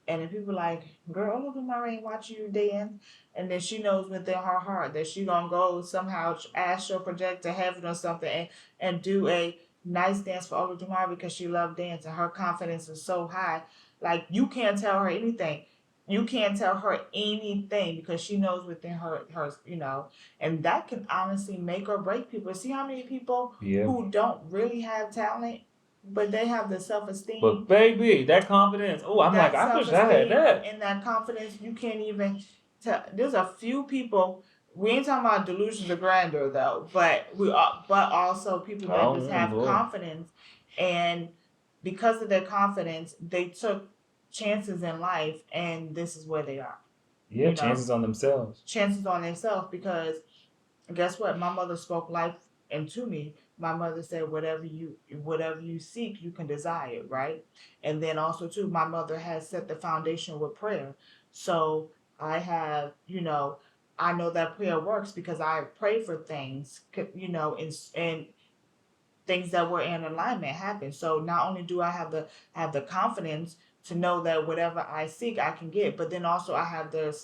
And if people like, girl, Olodumare ain't watching you dance, and then she knows within her heart that she gonna go somehow astral project to heaven or something and do a nice dance for Olodumare because she loved dance and her confidence is so high. Like you can't tell her anything. You can't tell her anything because she knows within her, and that can honestly make or break people. See how many people who don't really have talent But they have the self-esteem. But baby, that confidence. Oh, I'm like, That I wish I had that. and that confidence, you can't even tell. There's a few people. We ain't talking about delusions of grandeur though, but but also people that just have confidence, and because of their confidence, they took chances in life, and this is where they are. Yeah, chances on themselves. Chances on themselves, because guess what? My mother spoke life into me. My mother said, whatever you seek, you can desire, right? And then also too, my mother has set the foundation with prayer. So I have, I know that prayer works because I pray for things, and things that were in alignment happen. So not only do I have the confidence to know that whatever I seek I can get, but then also I have the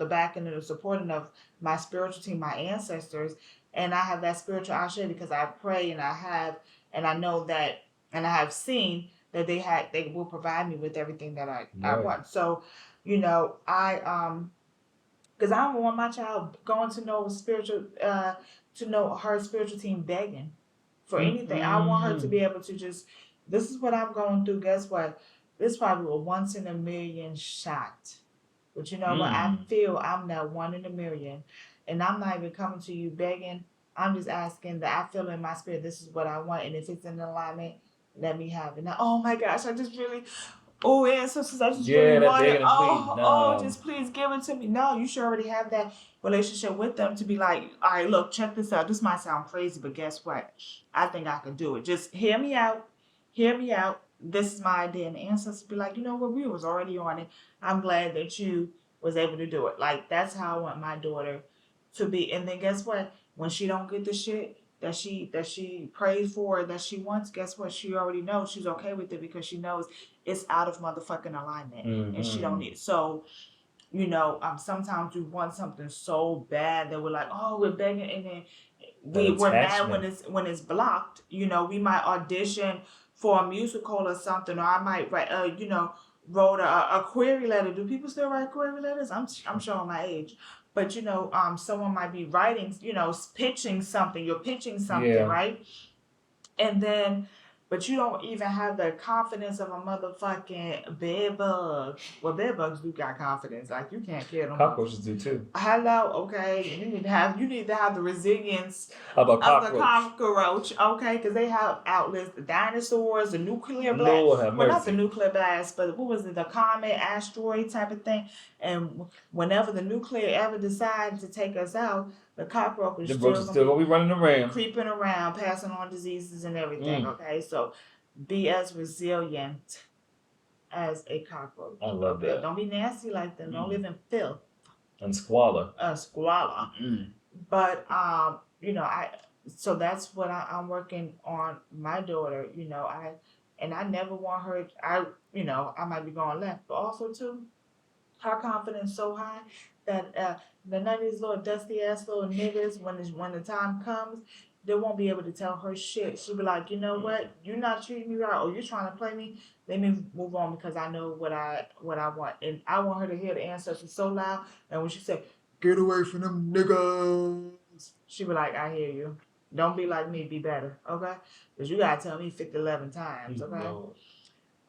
backing and the supporting of my spiritual team, my ancestors, and I have that spiritual ashe because I pray and I know that, and I have seen that they will provide me with everything that I want. So, I because I don't want my child going to know her spiritual team begging for anything. I want her to be able to just, this is what I'm going through. Guess what? This is probably a once in a million shot. But you know what? I feel I'm that one in a million. And I'm not even coming to you begging. I'm just asking that I feel in my spirit, this is what I want. And if it's in alignment, let me have it. Now, oh my gosh, I just really, ancestors, I just really want it. Just please give it to me. No, you should already have that relationship with them to be like, all right, look, check this out. This might sound crazy, but guess what? I think I can do it. Just hear me out. Hear me out. This is my idea. And the ancestors be like, you know what? We was already on it. I'm glad that you was able to do it. Like, that's how I want my daughter to be. And then guess what? When she don't get the shit that she prays for, that she wants, guess what? She already knows she's okay with it because she knows it's out of motherfucking alignment, and she don't need it. So, sometimes we want something so bad that we're like, oh, we're begging, and then we're mad when it's blocked. We might audition for a musical or something, or I might write, wrote a query letter. Do people still write query letters? I'm showing my age. But someone might be writing, pitching something. You're pitching something, right? And then, but you don't even have the confidence of a motherfucking bed bug. Well, bed bugs do got confidence. Like, you can't kill them. Cockroaches do too. Hello, okay. You need to have the resilience of the cockroach, okay? Because they have outlets, the dinosaurs, the nuclear blast. Well, not the nuclear blast, but what was it? The comet, asteroid type of thing. And whenever the nuclear ever decides to take us out, the cockroach is still gonna be running around, creeping around, passing on diseases and everything. Okay, so be as resilient as a cockroach. I love that. Don't be nasty like them. Don't live in filth and squalor. But so that's what I'm working on my daughter. I never want her. I might be going left, but also too, her confidence so high that none of these little dusty ass little niggas, when the time comes, they won't be able to tell her shit. She'll be like, you know what, you're not treating me right, or you're trying to play me. Let me move on because I know what I want, and I want her to hear the ancestors so loud. And when she said, "Get away from them niggas," she be like, "I hear you. Don't be like me. Be better, okay? Because you gotta tell me 11 times, okay?" Lord.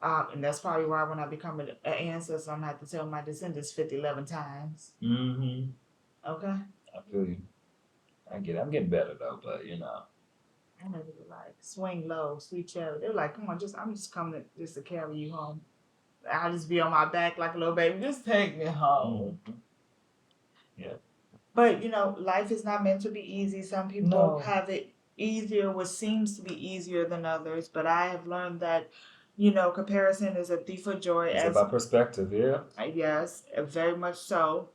And that's probably why when I become an ancestor, I'm going to have to tell my descendants 11 times. Mm-hmm. Okay? I feel you. I get it. I'm getting better, though, but, I'm going to be like, swing low, sweet cherry. They're like, come on, I'm just coming just to carry you home. I'll just be on my back like a little baby. Just take me home. Mm-hmm. Yeah. But, life is not meant to be easy. Some people have it easier, what seems to be easier than others. But I have learned that comparison is a thief of joy. It's about perspective, yeah. Yes, very much so.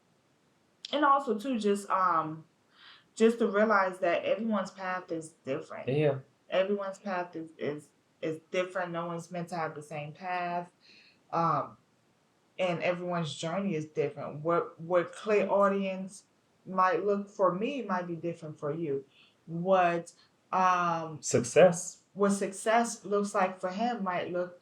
And also too, just to realize that everyone's path is different. Yeah. Everyone's path is different. No one's meant to have the same path. And everyone's journey is different. What clairaudience might look for me might be different for you. What success looks like for him might look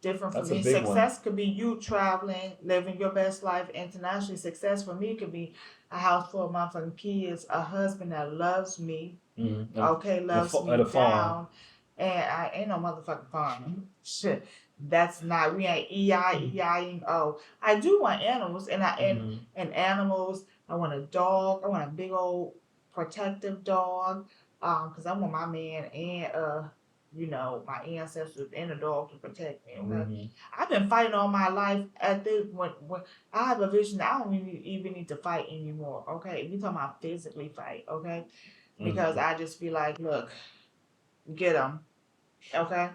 different for me. Success could be you traveling, living your best life internationally. Success for me could be a house full of motherfucking kids, a husband that loves me, loves me down, And I ain't no motherfucking farm. Shit. That's not, we ain't EIing. Oh, I do want animals, and animals. I want a dog. I want a big old protective dog. Cause I want my man and my ancestors and a dog to protect me. Okay. I've been fighting all my life at this when I have a vision. I don't even need to fight anymore. Okay. We talking about physically fight. Okay. Because I just feel like, look, get them. Okay.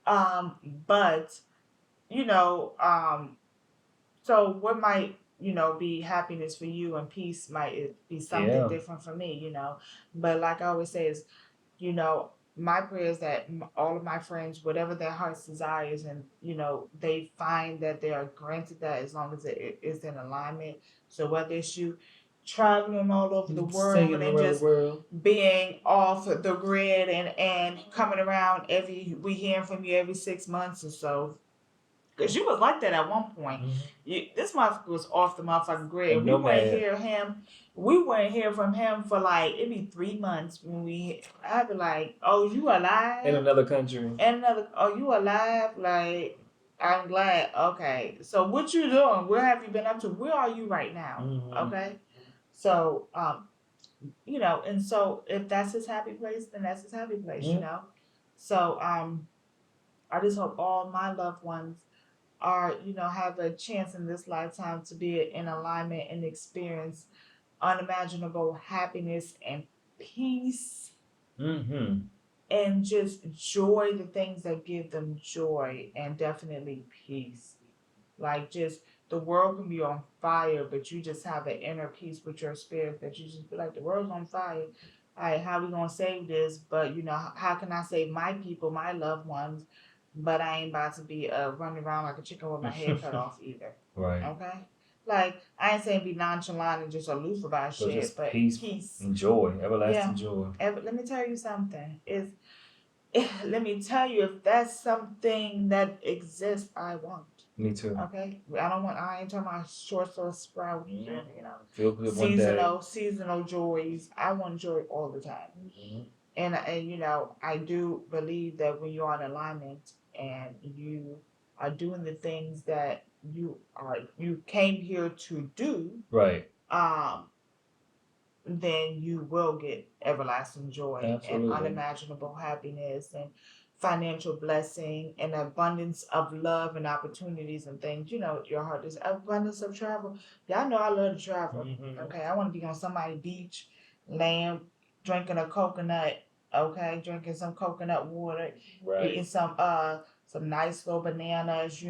But you know, so what might be happiness for you and peace might be something different for me. But like I always say is, my prayer is that all of my friends, whatever their heart's desires, and they find that they are granted that as long as it is in alignment. So whether it's you traveling all over the world and just being off the grid and coming around we hearing from you every 6 months or so. Cause you was like that at one point. This motherfucker was off the motherfucking grid. We wouldn't hear him. We wouldn't hear from him for like it'd be 3 months when I'd be like, "Oh, you alive?" In another country. Oh, you alive? Like, I'm glad. Okay, so what you doing? Where have you been up to? Where are you right now? Okay, so and so if that's his happy place, then that's his happy place. So I just hope all my loved ones are have a chance in this lifetime to be in alignment and experience unimaginable happiness and peace, and just joy, the things that give them joy, and definitely peace. Like, just the world can be on fire, but you just have an inner peace with your spirit that you just be like, the world's on fire. All right, how we gonna save this? But how can I save my people, my loved ones? But I ain't about to be running around like a chicken with my head cut off either. Right. Okay. Like, I ain't saying be nonchalant and just aloof about so shit, just but peace and joy, everlasting joy. Let me tell you something. Let me tell you, if that's something that exists, I want. Me too. Okay, I ain't talking about short or sprouts and feel good one day. Seasonal joys. I want joy all the time, and I do believe that when you're in alignment and you are doing the things that you came here to do, right? Then you will get everlasting joy. Absolutely. And unimaginable happiness and financial blessing and abundance of love and opportunities and things. Your heart is abundance of travel. Y'all know I love to travel. Okay, I want to be on somebody's beach, laying, drinking a coconut. Okay, drinking some coconut water, right. Eating some nice little bananas.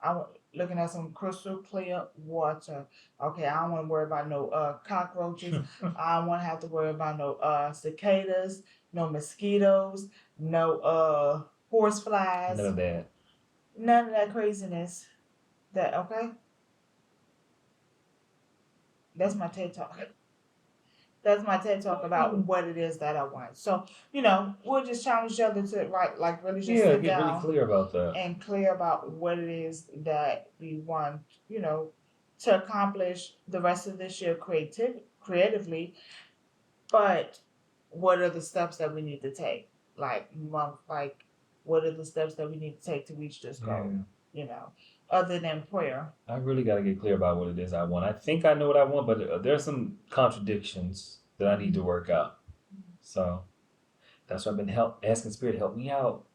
I'm looking at some crystal clear water. Okay, I don't want to worry about no cockroaches. I don't want to have to worry about no cicadas, no mosquitoes, no horse flies. None of that. None of that craziness. Okay? That's my TED Talk. That's my TED Talk about what it is that I want. So, we'll just challenge each other to really just sit get down really clear about that. And clear about what it is that we want, to accomplish the rest of this year creatively. But what are the steps that we need to take? What are the steps that we need to take to reach this goal? Other than prayer. I really got to get clear about what it is I want. I think I know what I want, but there's some contradictions that I need to work out. So that's why I've been asking Spirit to help me out.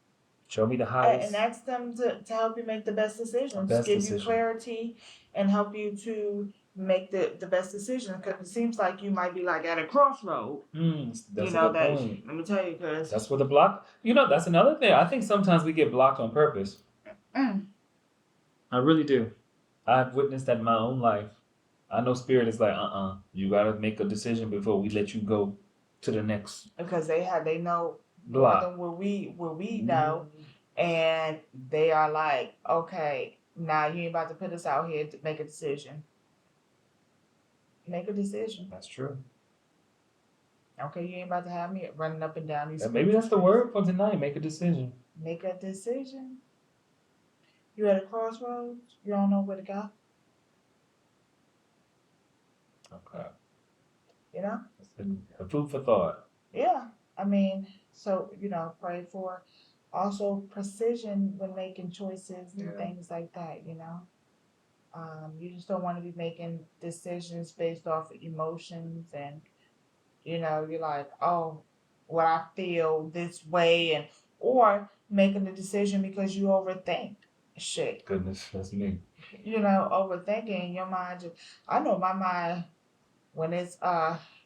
Show me the highest. And ask them to help you make the best decisions. Give you clarity and help you to make the best decision. Because it seems like you might be like at a crossroad. That's a good point. Let me tell you, because that's where the block. That's another thing. I think sometimes we get blocked on purpose. I really do. I've witnessed that in my own life. I know Spirit is like, you gotta make a decision before we let you go to the next. Because they know more than what we know, and they are like, okay, now you ain't about to put us out here to make a decision. Make a decision. That's true. Okay, you ain't about to have me running up and down these. Maybe that's the word for tonight. Make a decision. Make a decision. You at a crossroads. You don't know where to go. Okay. A food for thought. Yeah, I mean, So, pray for also precision when making choices and Yeah. things like that, you just don't want to be making decisions based off of emotions and, you're like, oh, well, I feel this way, and or making a decision because you overthink shit. Goodness, that's me. Overthinking your mind. I know my mind when it's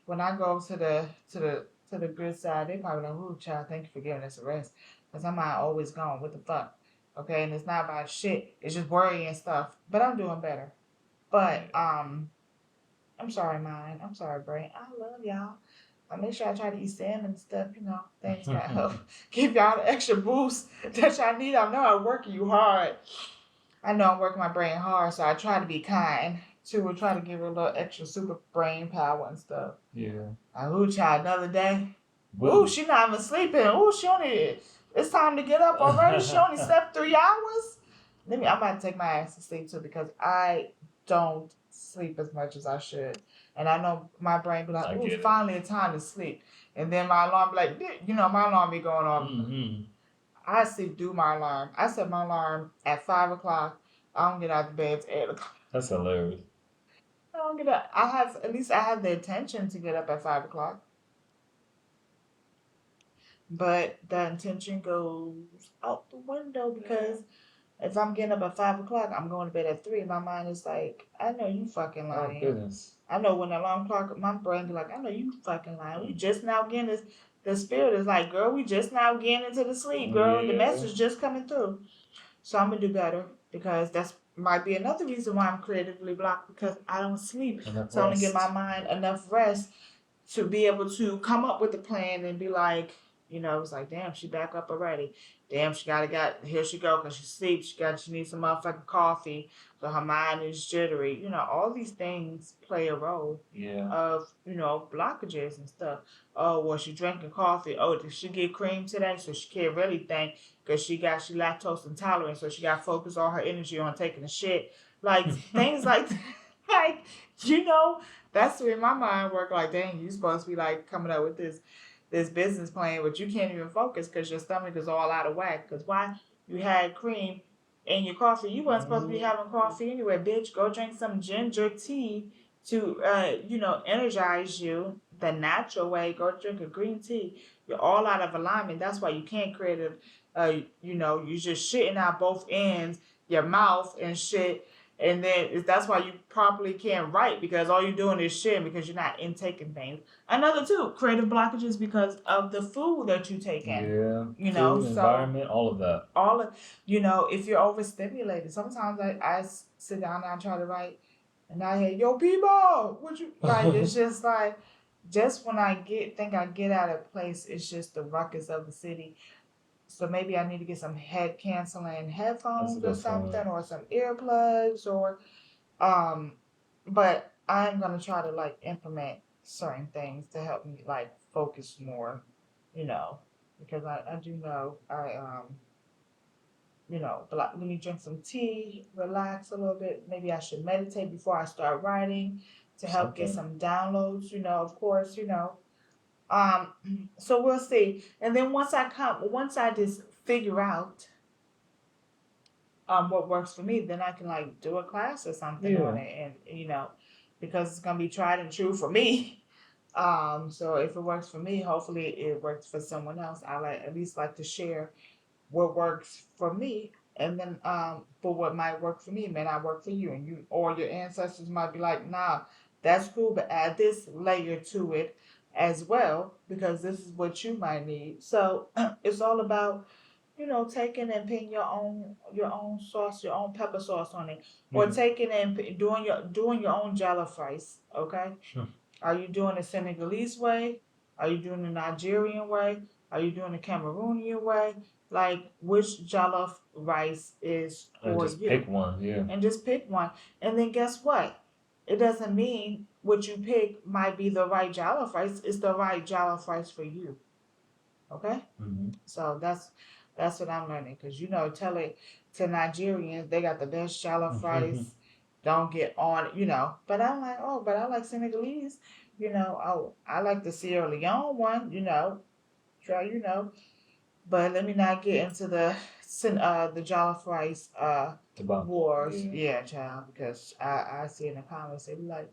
when I go to the good side, they probably like, "Ooh, child, thank you for giving us a rest," because my mind always gone. What the fuck? Okay, and it's not about shit. It's just worry and stuff. But I'm doing better. But I'm sorry, mind. I'm sorry, brain. I love y'all. I make sure I try to eat salmon and stuff. Things got help give y'all the extra boost that y'all need. I know I'm working you hard. I know I'm working my brain hard, so I try to be kind too. Try to give her a little extra super brain power and stuff. Yeah. Ooh, child, another day. Woo. Ooh, she not even sleeping. Ooh, she only. It's time to get up already. She only slept 3 hours. I'm about to take my ass to sleep too because I don't sleep as much as I should, and I know my brain be like, "Ooh, finally a time to sleep," and then my alarm be like, my alarm be going off. Mm-hmm. I sleep through my alarm. I set my alarm at 5 o'clock. I don't get out of bed till 8 o'clock. That's hilarious. I don't get up. I have the intention to get up at 5 o'clock, but that intention goes out the window because if I'm getting up at 5 o'clock, I'm going to bed at 3. My mind is like, I know you fucking Oh lying. goodness. I know when the alarm clock, my brain be like, I know you fucking lying. We just now getting this. The spirit is like, girl, we just now getting into the sleep, girl. The Yeah. message just coming through. So I'm gonna do better because that's might be another reason why I'm creatively blocked because I don't sleep. Enough So I'm gonna give my rest. mind enough rest to be able to come up with a plan and be like, it's like, damn, she back up already. Damn, she got here she go because she sleeps. She needs some motherfucking coffee, so her mind is jittery. All these things play a role. Yeah. Of blockages and stuff. Oh, well, she drinking coffee. Oh, did she get cream today? So she can't really think because she lactose intolerant. So she got to focus all her energy on taking a shit. Like things like that. Like that's where my mind work. Like, dang, you supposed to be like coming up with this business plan, but you can't even focus because your stomach is all out of whack. Because why you had cream in your coffee? You weren't supposed to be having coffee anyway, bitch. Go drink some ginger tea to energize you the natural way. Go drink a green tea. You're all out of alignment. That's why you can't create you're just shitting out both ends, your mouth and shit, and then that's why you properly can't write because all you're doing is shit because you're not intaking things. Another two, creative blockages because of the food that you take in. Yeah. Food, So environment, all of that. all of if you're overstimulated, sometimes I sit down and I try to write, and I hear, yo, people, what you like? It's just like, just when think I get out of place, it's just the ruckus of the city. So maybe I need to get some head canceling headphones or something, or some earplugs, or but I'm gonna try to like implement certain things to help me like focus more, because I do know but like, let me drink some tea, relax a little bit. Maybe I should meditate before I start writing to help get some downloads, of course. Um, so we'll see. And then once I just figure out what works for me, then I can like do a class or something on it, and because it's gonna be tried and true for me. So if it works for me, hopefully it works for someone else. I at least like to share what works for me, and then but what might work for me may not work for you, and you or your ancestors might be like, nah, that's cool, but add this layer to it as well because this is what you might need. So it's all about taking and putting your own sauce, your own pepper sauce on it, or taking and doing your own jollof rice. Okay, Sure. are you doing the Senegalese way? Are you doing the Nigerian way? Are you doing the Cameroonian way? Like, which jollof rice is for just you? pick one, yeah. And just pick one. And then guess what? It doesn't mean what you pick might be the right jollof rice. It's the right jollof rice for you. Okay? Mm-hmm. So that's what I'm learning. Because, tell it to Nigerians, they got the best jollof rice. Don't get on, But I'm like, oh, but I like Senegalese. Oh, I like the Sierra Leone one, try, you know. But let me not get into the jollof rice wars. Yeah, child, because I see in the comments they be like,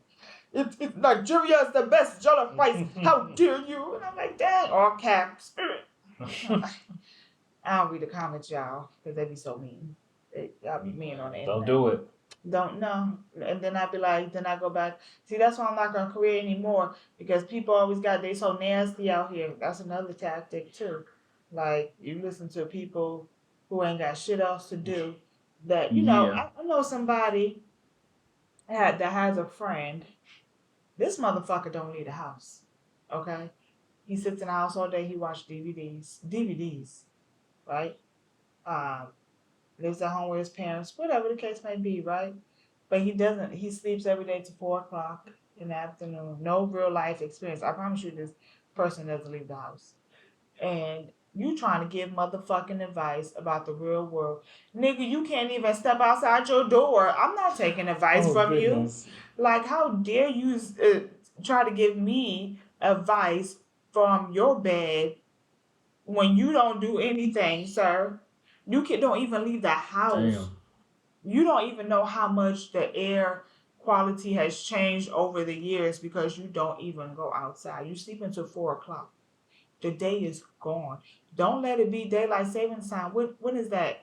if Nigeria is the best jollof rice, how dare you? And I'm like, dang, all caps. I don't read the comments, y'all, because they be so mean. Y'all be mean on the internet. Don't do it. Don't know. And then I be like, then I go back. See, that's why I'm not gonna career anymore, because people always they so nasty out here. That's another tactic too. Like, you listen to people who ain't got shit else to do. That I know somebody that has a friend. This motherfucker don't leave the house. Okay, he sits in the house all day. He watch DVDs, right? Um, lives at home with his parents, whatever the case may be, right? But he doesn't. He sleeps every day to 4 o'clock in the afternoon. No real life experience. I promise you, this person doesn't leave the house. And you trying to give motherfucking advice about the real world, nigga? You can't even step outside your door. I'm not taking advice from you. Like, how dare you try to give me advice from your bed when you don't do anything, sir? You don't even leave the house. Damn. You don't even know how much the air quality has changed over the years because you don't even go outside. You sleep until 4 o'clock. The day is gone. Don't let it be daylight savings time. When is that?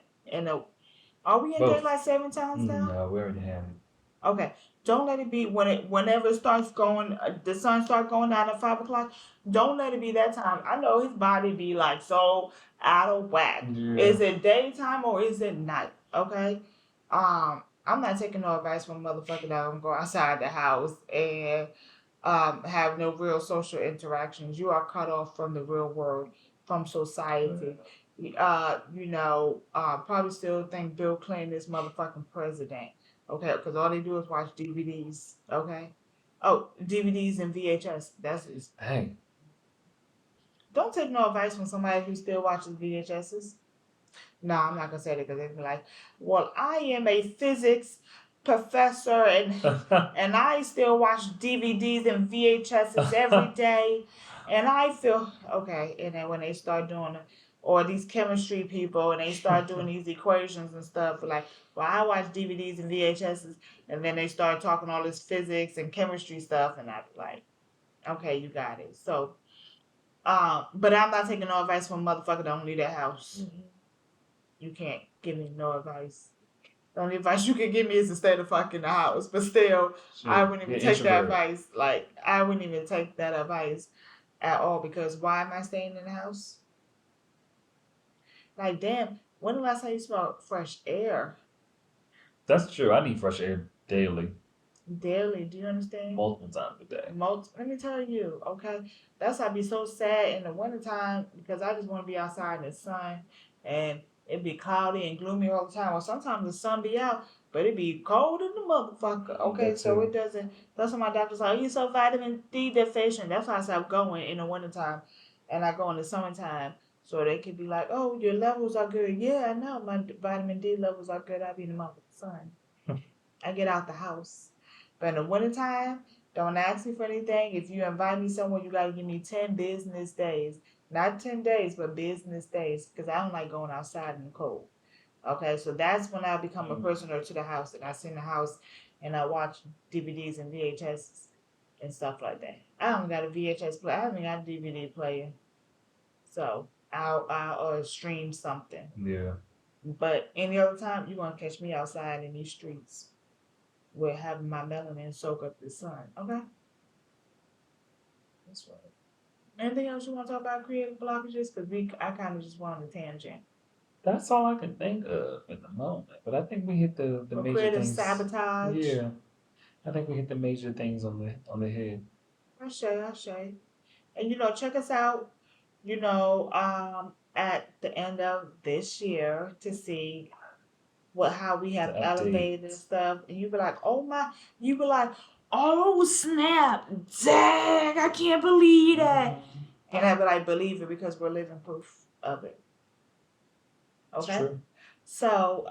Are we in daylight savings time now? No, we already have it. Okay. Don't let it be whenever it starts going, the sun starts going down at 5 o'clock. Don't let it be that time. I know his body be like so out of whack. Yeah. Is it daytime or is it night? Okay. I'm not taking no advice from a motherfucker that don't go outside the house and have no real social interactions. You are cut off from the real world, from society. Probably still think Bill Clinton is motherfucking president. Okay, because all they do is watch DVDs. Okay. Oh, DVDs and VHS. That's it. Hey. Don't take no advice from somebody who still watches VHSs. No, I'm not gonna say that because they'd be like, "Well, I am a physics professor and I still watch DVDs and VHSs every day, and I feel okay." And then when they start doing it, or these chemistry people, and they start doing these equations and stuff, like, "Well, I watch DVDs and VHSs," and then they start talking all this physics and chemistry stuff, and I'd be like, "Okay, you got it." So, but I'm not taking no advice from a motherfucker that don't leave that house. Mm-hmm. You can't give me no advice. The only advice you can give me is to stay the fuck in the house. But still, I wouldn't even take that advice. Like, I wouldn't even take that advice at all, because why am I staying in the house? Like, damn, when the last time you smelled fresh air? That's true. I need fresh air daily. Daily, do you understand? Multiple times a day. Let me tell you, okay? That's why I be so sad in the wintertime, because I just want to be outside in the sun, and it be cloudy and gloomy all the time. Well, sometimes the sun be out, but it be cold in the motherfucker. Okay, so it doesn't. That's why my doctor's like, "You're so vitamin D deficient." That's why I stop going in the wintertime, and I go in the summertime, so they could be like, "Oh, your levels are good." Yeah, I know my vitamin D levels are good. I be in the motherfucking sun. I get out the house. But in the wintertime, don't ask me for anything. If you invite me somewhere, you gotta give me 10 business days. Not 10 days, but business days. Because I don't like going outside in the cold. Okay, so that's when I become a prisoner to the house. And I sit in the house and I watch DVDs and VHS and stuff like that. I haven't got a VHS player. I haven't got a DVD player. So I'll stream something. Yeah. But any other time, you're going to catch me outside in these streets with having my melanin soak up the sun. Okay? That's right. Anything else you want to talk about creative blockages? Because I kind of just went on a tangent. That's all I can think of at the moment. But I think we hit the major creative things. Sabotage. Yeah. I think we hit the major things on the head. I say. And check us out, at the end of this year to see how we have elevated and stuff. And you be like, oh snap, dang, I can't believe that. Mm-hmm. And I be like, believe it, because we're living proof of it. Okay. True. So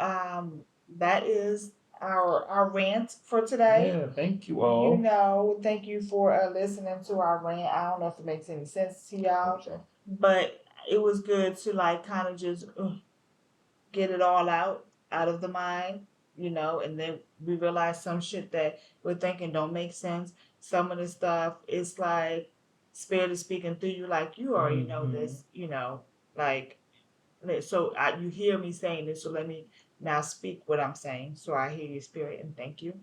that is our rant for today. Yeah, thank you all. Thank you for listening to our rant. I don't know if it makes any sense to y'all, but it was good to like kind of just get it all out of the mind, and then we realize some shit that we're thinking don't make sense. Some of the stuff is like spirit is speaking through you, like you already know this, like so you hear me saying this, so let me now speak what I'm saying. So I hear your spirit and thank you.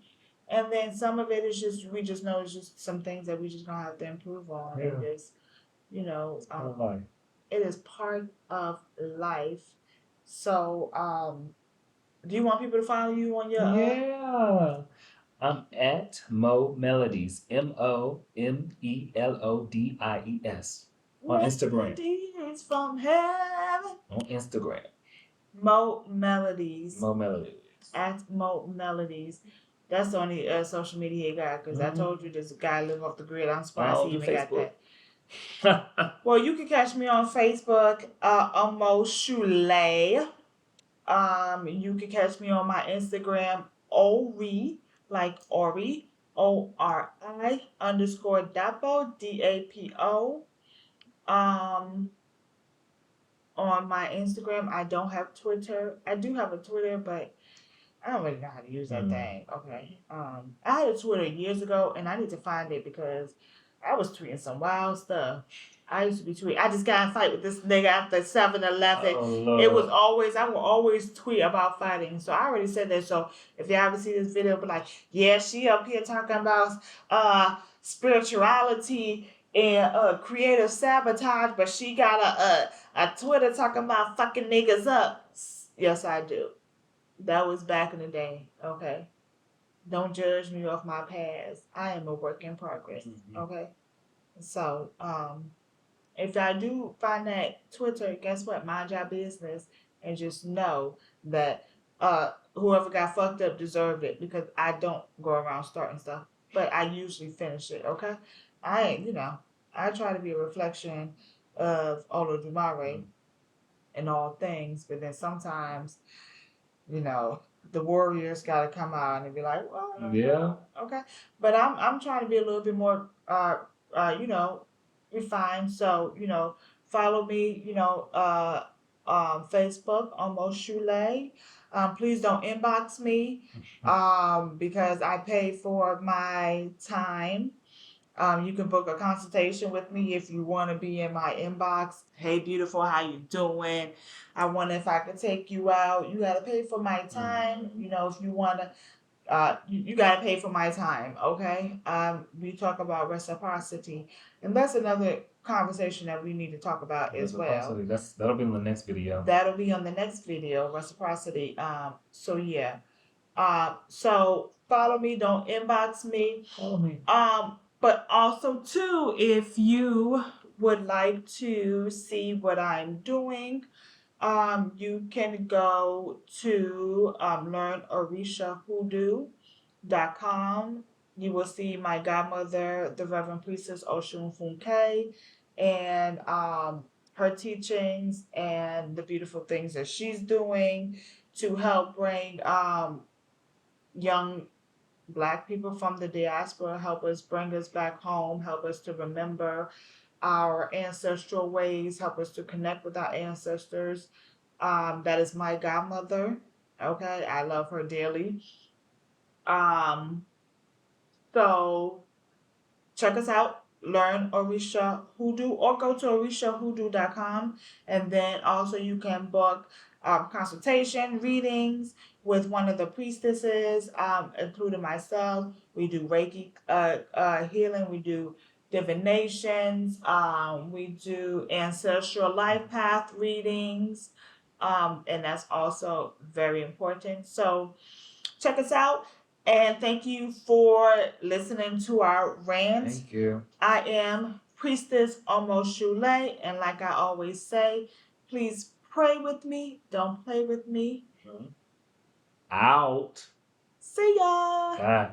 And then some of it is just we just know it's just some things that we just gonna have to improve on. Yeah. And just Kind of like, it is part of life. So do you want people to follow you on your yeah. I'm at Mo Melodies. MOMELODIES. On Instagram. Melodies from heaven? On Instagram. Mo Melodies. Mo Melodies. At Mo Melodies. That's the only social media he got, because I told you this guy live off the grid. I'm surprised he even got that. Well, you can catch me on Facebook, on Mo Sule. You can catch me on my Instagram, Ori, like Ori, ORI underscore Dapo, DAPO. On my Instagram, I don't have Twitter. I do have a Twitter, but I don't really know how to use that thing. Okay. I had a Twitter years ago, and I need to find it because I was tweeting some wild stuff. I used to be tweeting. I just got in a fight with this nigga after 7-Eleven. It was always, I will always tweet about fighting. So I already said that. So if y'all ever see this video, be like, yeah, she up here talking about spirituality and creative sabotage, but she got a Twitter talking about fucking niggas up. Yes, I do. That was back in the day, okay? Don't judge me off my past. I am a work in progress, okay? So, if I do find that Twitter, guess what? Mind your business and just know that whoever got fucked up deserved it, because I don't go around starting stuff, but I usually finish it, okay? I try to be a reflection of Olodumare in all things, but then sometimes the warriors got to come out and be like, well, yeah, okay. But I'm trying to be a little bit more, refined. So follow me, Facebook on Moshule. Please don't inbox me, because I pay for my time. You can book a consultation with me if you want to be in my inbox. Hey, beautiful, how you doing? I wonder if I could take you out. You gotta pay for my time. If you wanna, you gotta pay for my time. Okay. We talk about reciprocity, and that's another conversation that we need to talk about as well. That'll be in the next video. That'll be on the next video, reciprocity. So yeah. So follow me. Don't inbox me. Follow me. But also too, if you would like to see what I'm doing, you can go to learnorishahoodoo.com. You will see my godmother, the Reverend Priestess Oshun Funke, and her teachings and the beautiful things that she's doing to help bring young Black people from the diaspora, help us bring us back home, help us to remember our ancestral ways, help us to connect with our ancestors. That is my godmother. Okay, I love her dearly. So check us out, Learn Orisha Hoodoo, or go to orishahoodoo.com, and then also you can book consultation readings with one of the priestesses, including myself. We do Reiki healing, we do divinations, we do ancestral life path readings, and that's also very important. So check us out. And thank you for listening to our rant. Thank you. I am Priestess Omoshule, and like I always say, please pray with me. Don't play with me. Out. See ya. Bye.